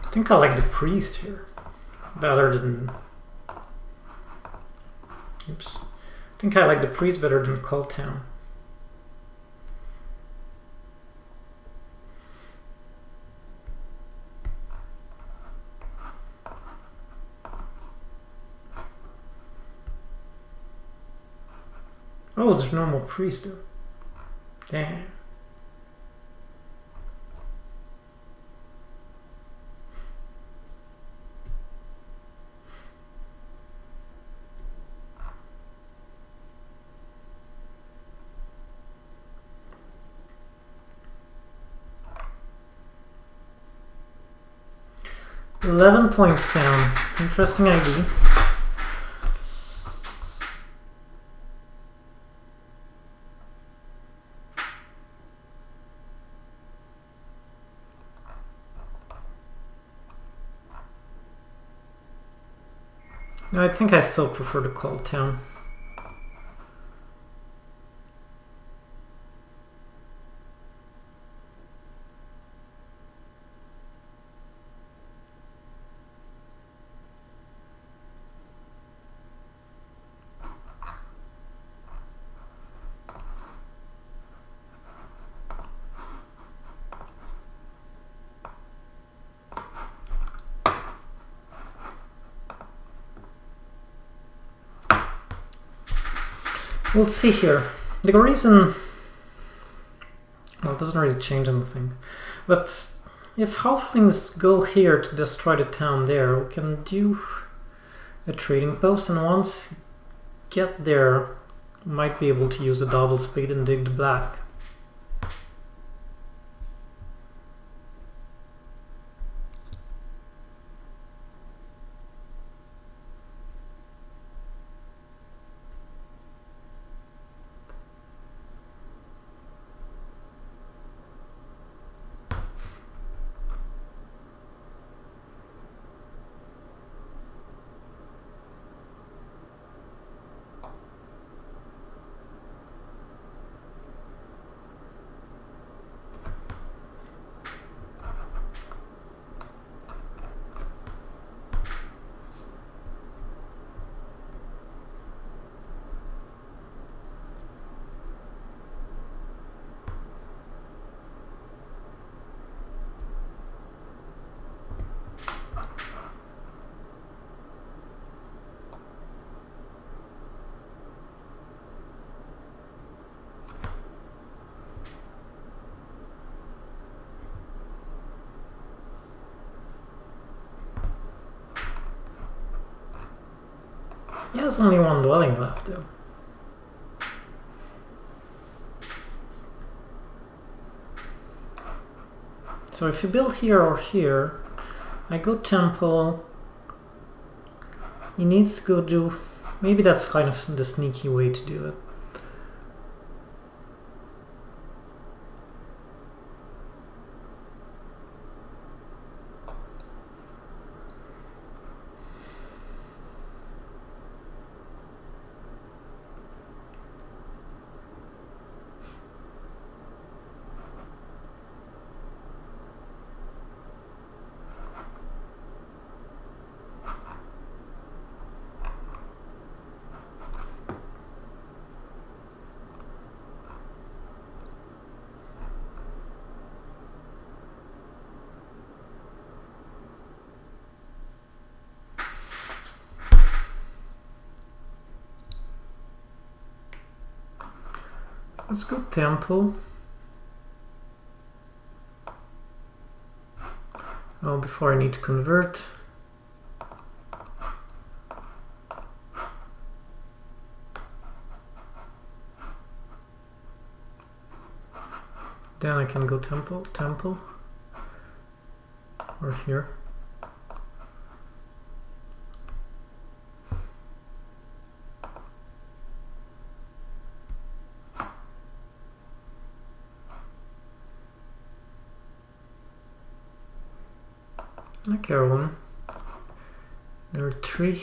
S1: I think I like the priest here better than... Oops. I think I like the priest better than Cold Town. Oh, there's no more priest though. Damn. £11 down. Interesting idea. No, I think I still prefer the Cold Town. We'll see here. The reason... Well, it doesn't really change anything. But if halflings go here to destroy the town there, we can do a trading post, and once get there, we might be able to use the double speed and dig the black. He has only one dwelling left though. So if you build here or here, I go temple. He needs to go do... Maybe that's kind of the sneaky way to do it. Let's go temple. Oh, before I need to convert. Then I can go temple, or here. Okay, one. There are 3.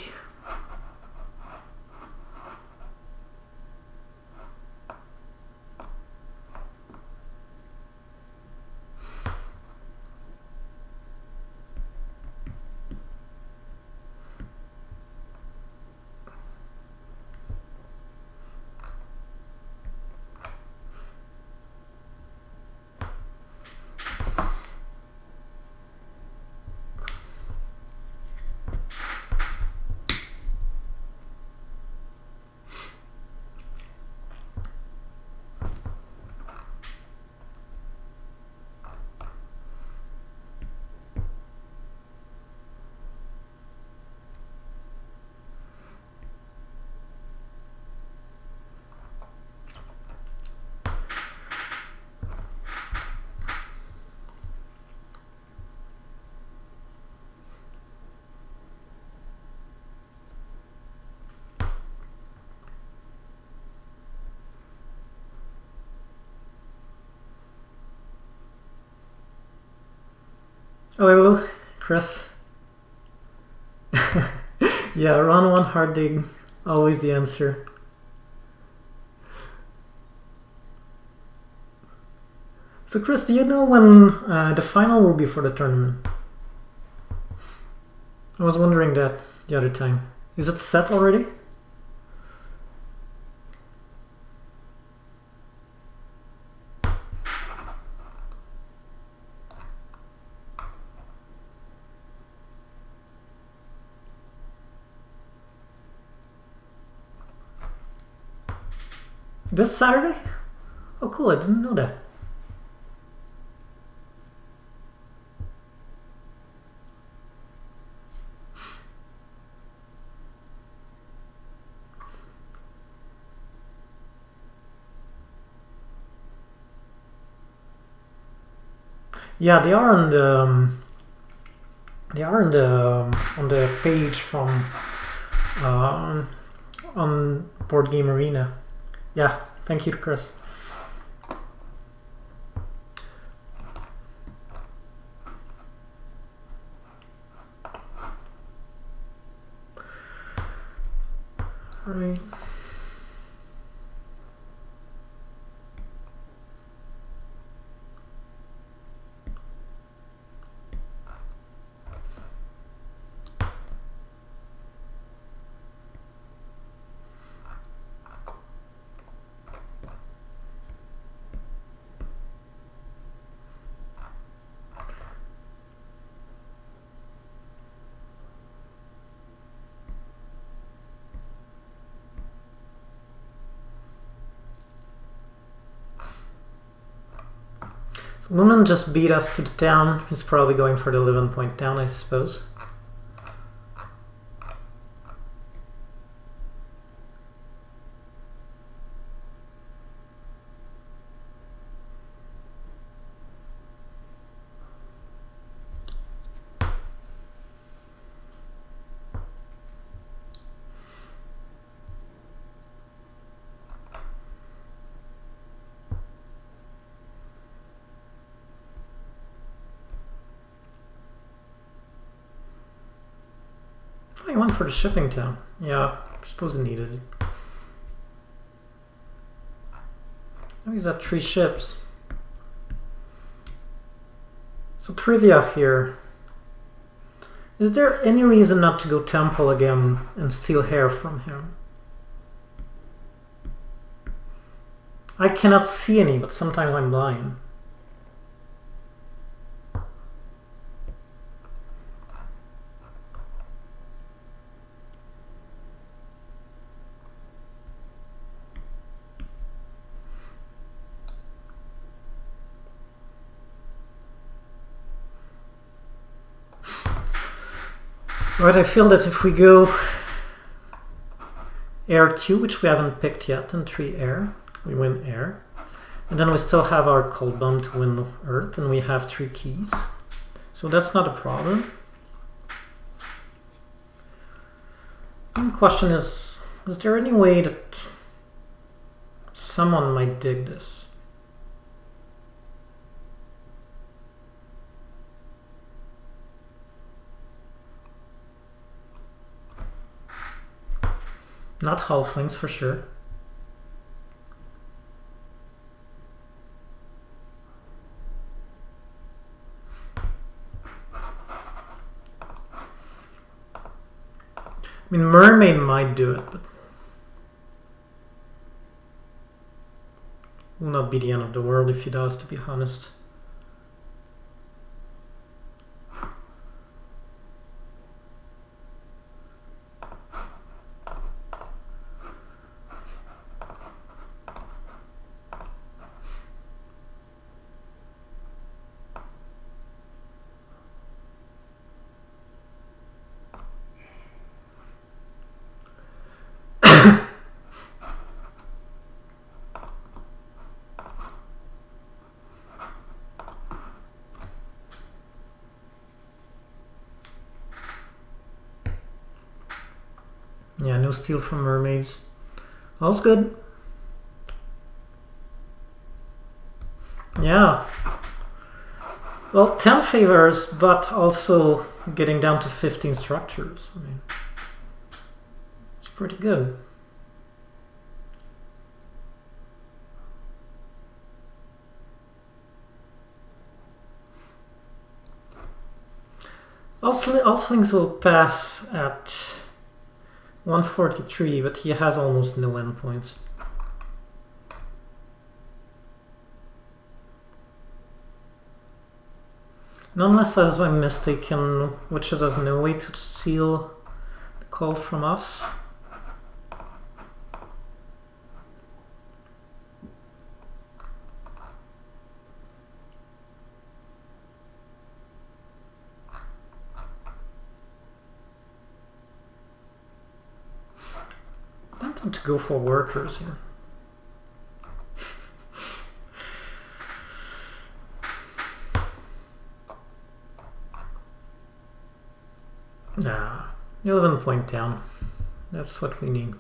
S1: Oh, hello, Chris. Yeah, round 1 hard dig, always the answer. So Chris, do you know when the final will be for the tournament? I was wondering that the other time. Is it set already? This Saturday? Oh cool, I didn't know that. Yeah, they are on the on the page from on Board Game Arena. Yeah, thank you, Chris. Right. So Lunan just beat us to the town. He's probably going for the 11-point town, I suppose. Oh, I went for the shipping town. Yeah, I suppose it needed it. Oh, he's at 3 ships. So trivia here. Is there any reason not to go temple again and steal hair from him? I cannot see any, but sometimes I'm blind. Right, I feel that if we go air 2, which we haven't picked yet, and 3 air, we win air. And then we still have our cold bomb to win earth, and we have 3 keys. So that's not a problem. And the question is there any way that someone might dig this? Not halflings for sure. I mean, mermaid might do it, but will not be the end of the world if he does, to be honest. Yeah, no steal from mermaids. All's good. Yeah. Well, 10 favors, but also getting down to 15 structures. I mean, it's pretty good. All things will pass at 143, but he has almost no endpoints. Unless I'm mistaken, Witches has no way to seal the call from us. I tend to go for workers here. Nah, 11 point down. That's what we need.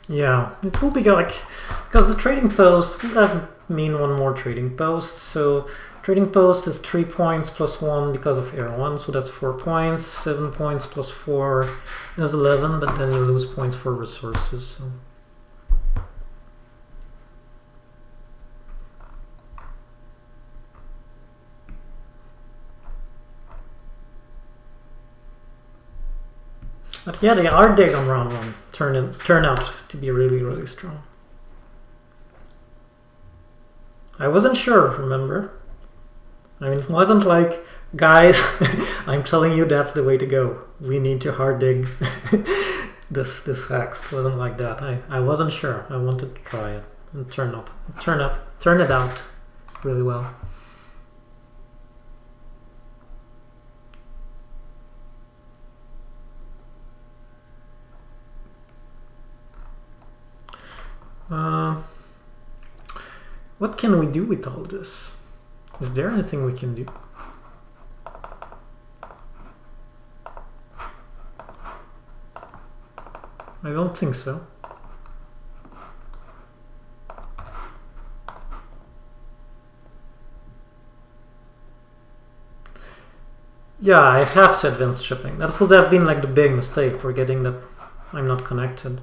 S1: Yeah, it will be like, because the trading post will have mean one more trading post. So trading post is 3 points plus 1 because of air 1, so that's 4 points. 7 points plus 4 is 11, but then you lose points for resources. So. But yeah, they are dig on round 1. Turn out to be really, really strong. I wasn't sure, remember? I mean, it wasn't like, guys, I'm telling you that's the way to go. We need to hard dig this hex. It wasn't like that. I wasn't sure. I wanted to try it. And turn it out really well. What can we do with all this? Is there anything we can do? I don't think so. Yeah, I have to advance shipping. That would have been like the big mistake, forgetting that I'm not connected.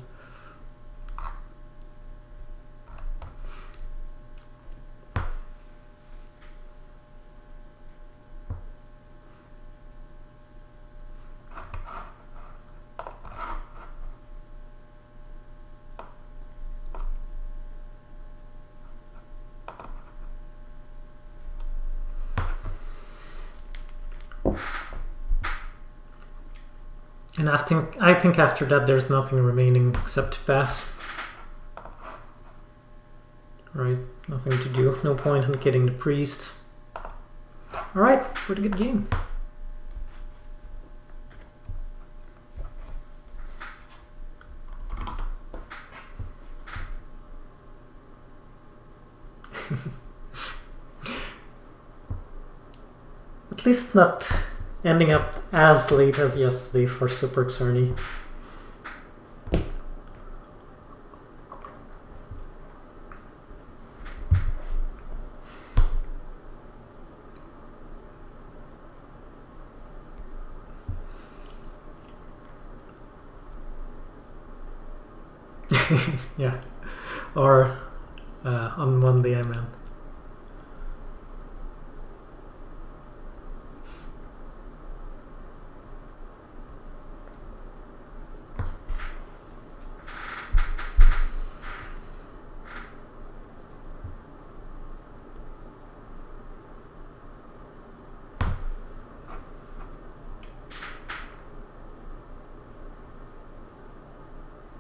S1: And I think after that there's nothing remaining except to pass. Right, nothing to do. No point in getting the priest. Alright, pretty good game. At least not ending up as late as yesterday for Super Xerny. Yeah, or on Monday I meant.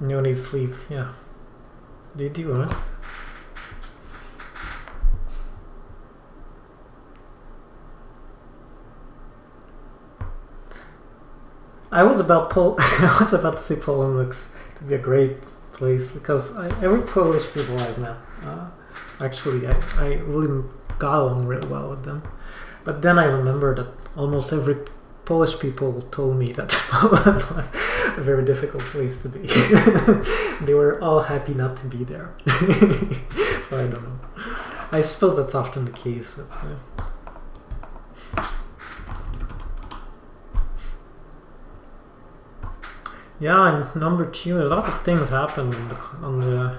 S1: No need sleep, yeah. They do, huh? I was about to say Poland looks to be a great place because every Polish people I've met, actually, I really got along really well with them. But then I remember that almost every Polish people told me that Poland was a very difficult place to be. They were all happy not to be there. So I don't know. I suppose that's often the case. Yeah, and number 2, a lot of things happened on the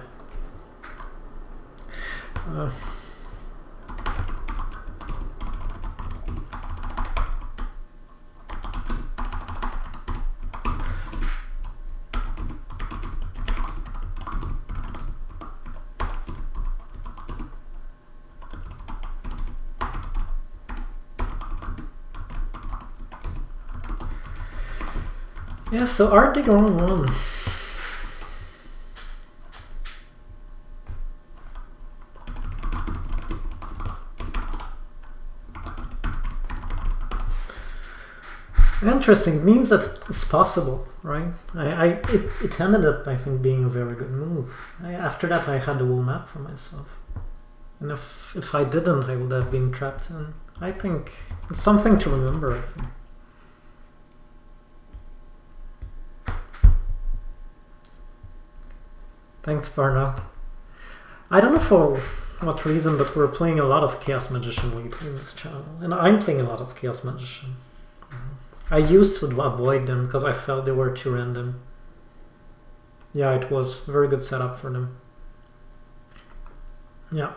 S1: yeah, so are they the wrong one? Interesting. It means that it's possible, right? It ended up, I think, being a very good move. After that, I had the whole map for myself. And if I didn't, I would have been trapped in. I think it's something to remember, I think. Thanks, Barna. I don't know for what reason, but we're playing a lot of Chaos Magician lately in this channel. And I'm playing a lot of Chaos Magician. I used to avoid them because I felt they were too random. Yeah, it was a very good setup for them. Yeah.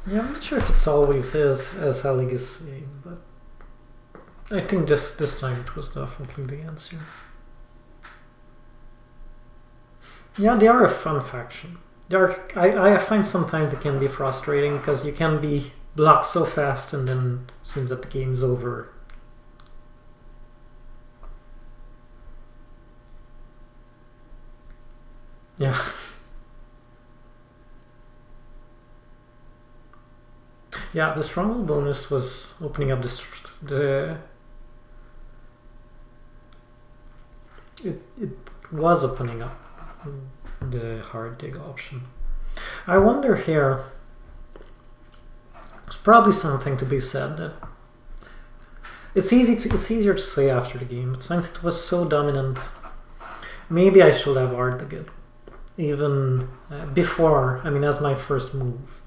S1: Yeah, I'm not sure if it's always as Halig is saying, but I think this time it was definitely the answer. Yeah, they are a fun faction. I find sometimes it can be frustrating because you can be blocked so fast and then it seems that the game's over. Yeah. Yeah, the stronghold bonus was opening up it was opening up the hard dig option. I wonder here, there's probably something to be said that It's easier to say after the game, but since it was so dominant, maybe I should have art again, even before. I mean, as my first move.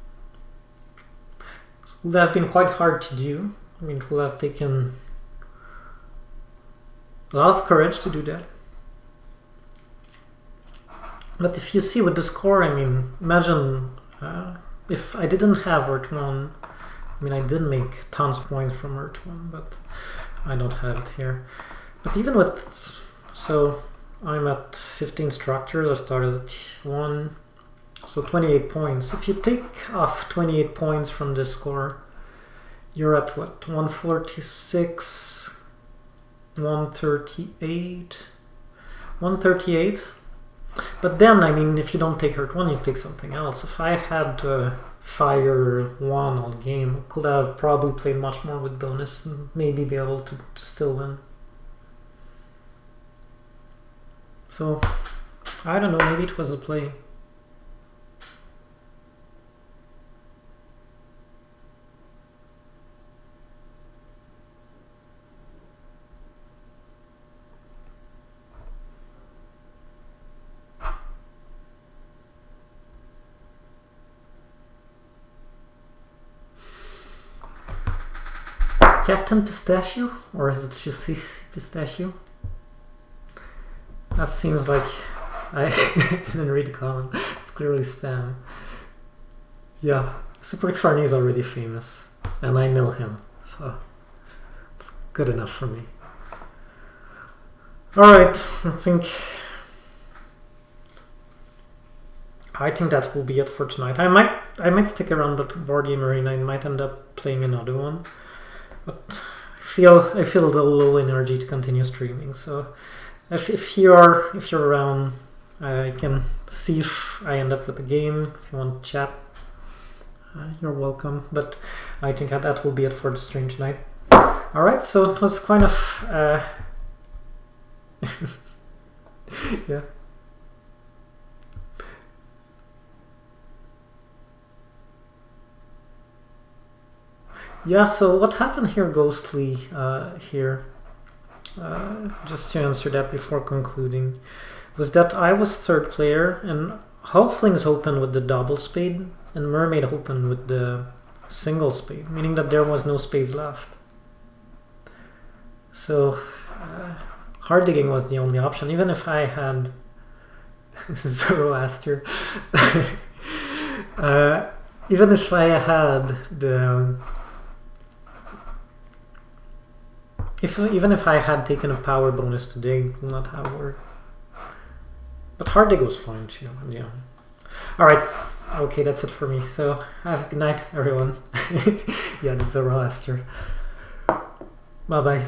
S1: It would have been quite hard to do. I mean, it would have taken a lot of courage to do that. But if you see with the score, I mean, imagine if I didn't have Earth 1. I mean, I did make tons of points from Earth 1, but I don't have it here. But even with, so I'm at 15 structures, I started at 1, so 28 points. If you take off 28 points from this score, you're at what, 146, 138, 138. But then, I mean, if you don't take Earth 1, you take something else. If I had Fire 1 all game, I could have probably played much more with bonus and maybe be able to still win. So, I don't know, maybe it was a play. Captain Pistachio? Or is it just Pistachio? That seems like I didn't read the comment. It's clearly spam. Yeah, Super Xfarney is already famous, and I know him, so it's good enough for me. Alright, I think that will be it for tonight. I might stick around, but Board Game Arena, I might end up playing another one. But I feel a little low energy to continue streaming. So if you're around, I can see if I end up with the game. If you want to chat, you're welcome. But I think that will be it for the stream tonight. All right. So it was kind of yeah. Yeah, so what happened here, Ghostly, here, just to answer that before concluding, was that I was third player, and Halflings opened with the double spade, and Mermaid opened with the single spade, meaning that there was no spades left. So, hard digging was the only option, even if I had Zoroaster. Even if I had the... Even if I had taken a power bonus today, it would not have worked. But hard dig was fine too. Yeah. Alright. Okay, that's it for me. So have a good night, everyone. Yeah, the Zoroaster. Bye bye.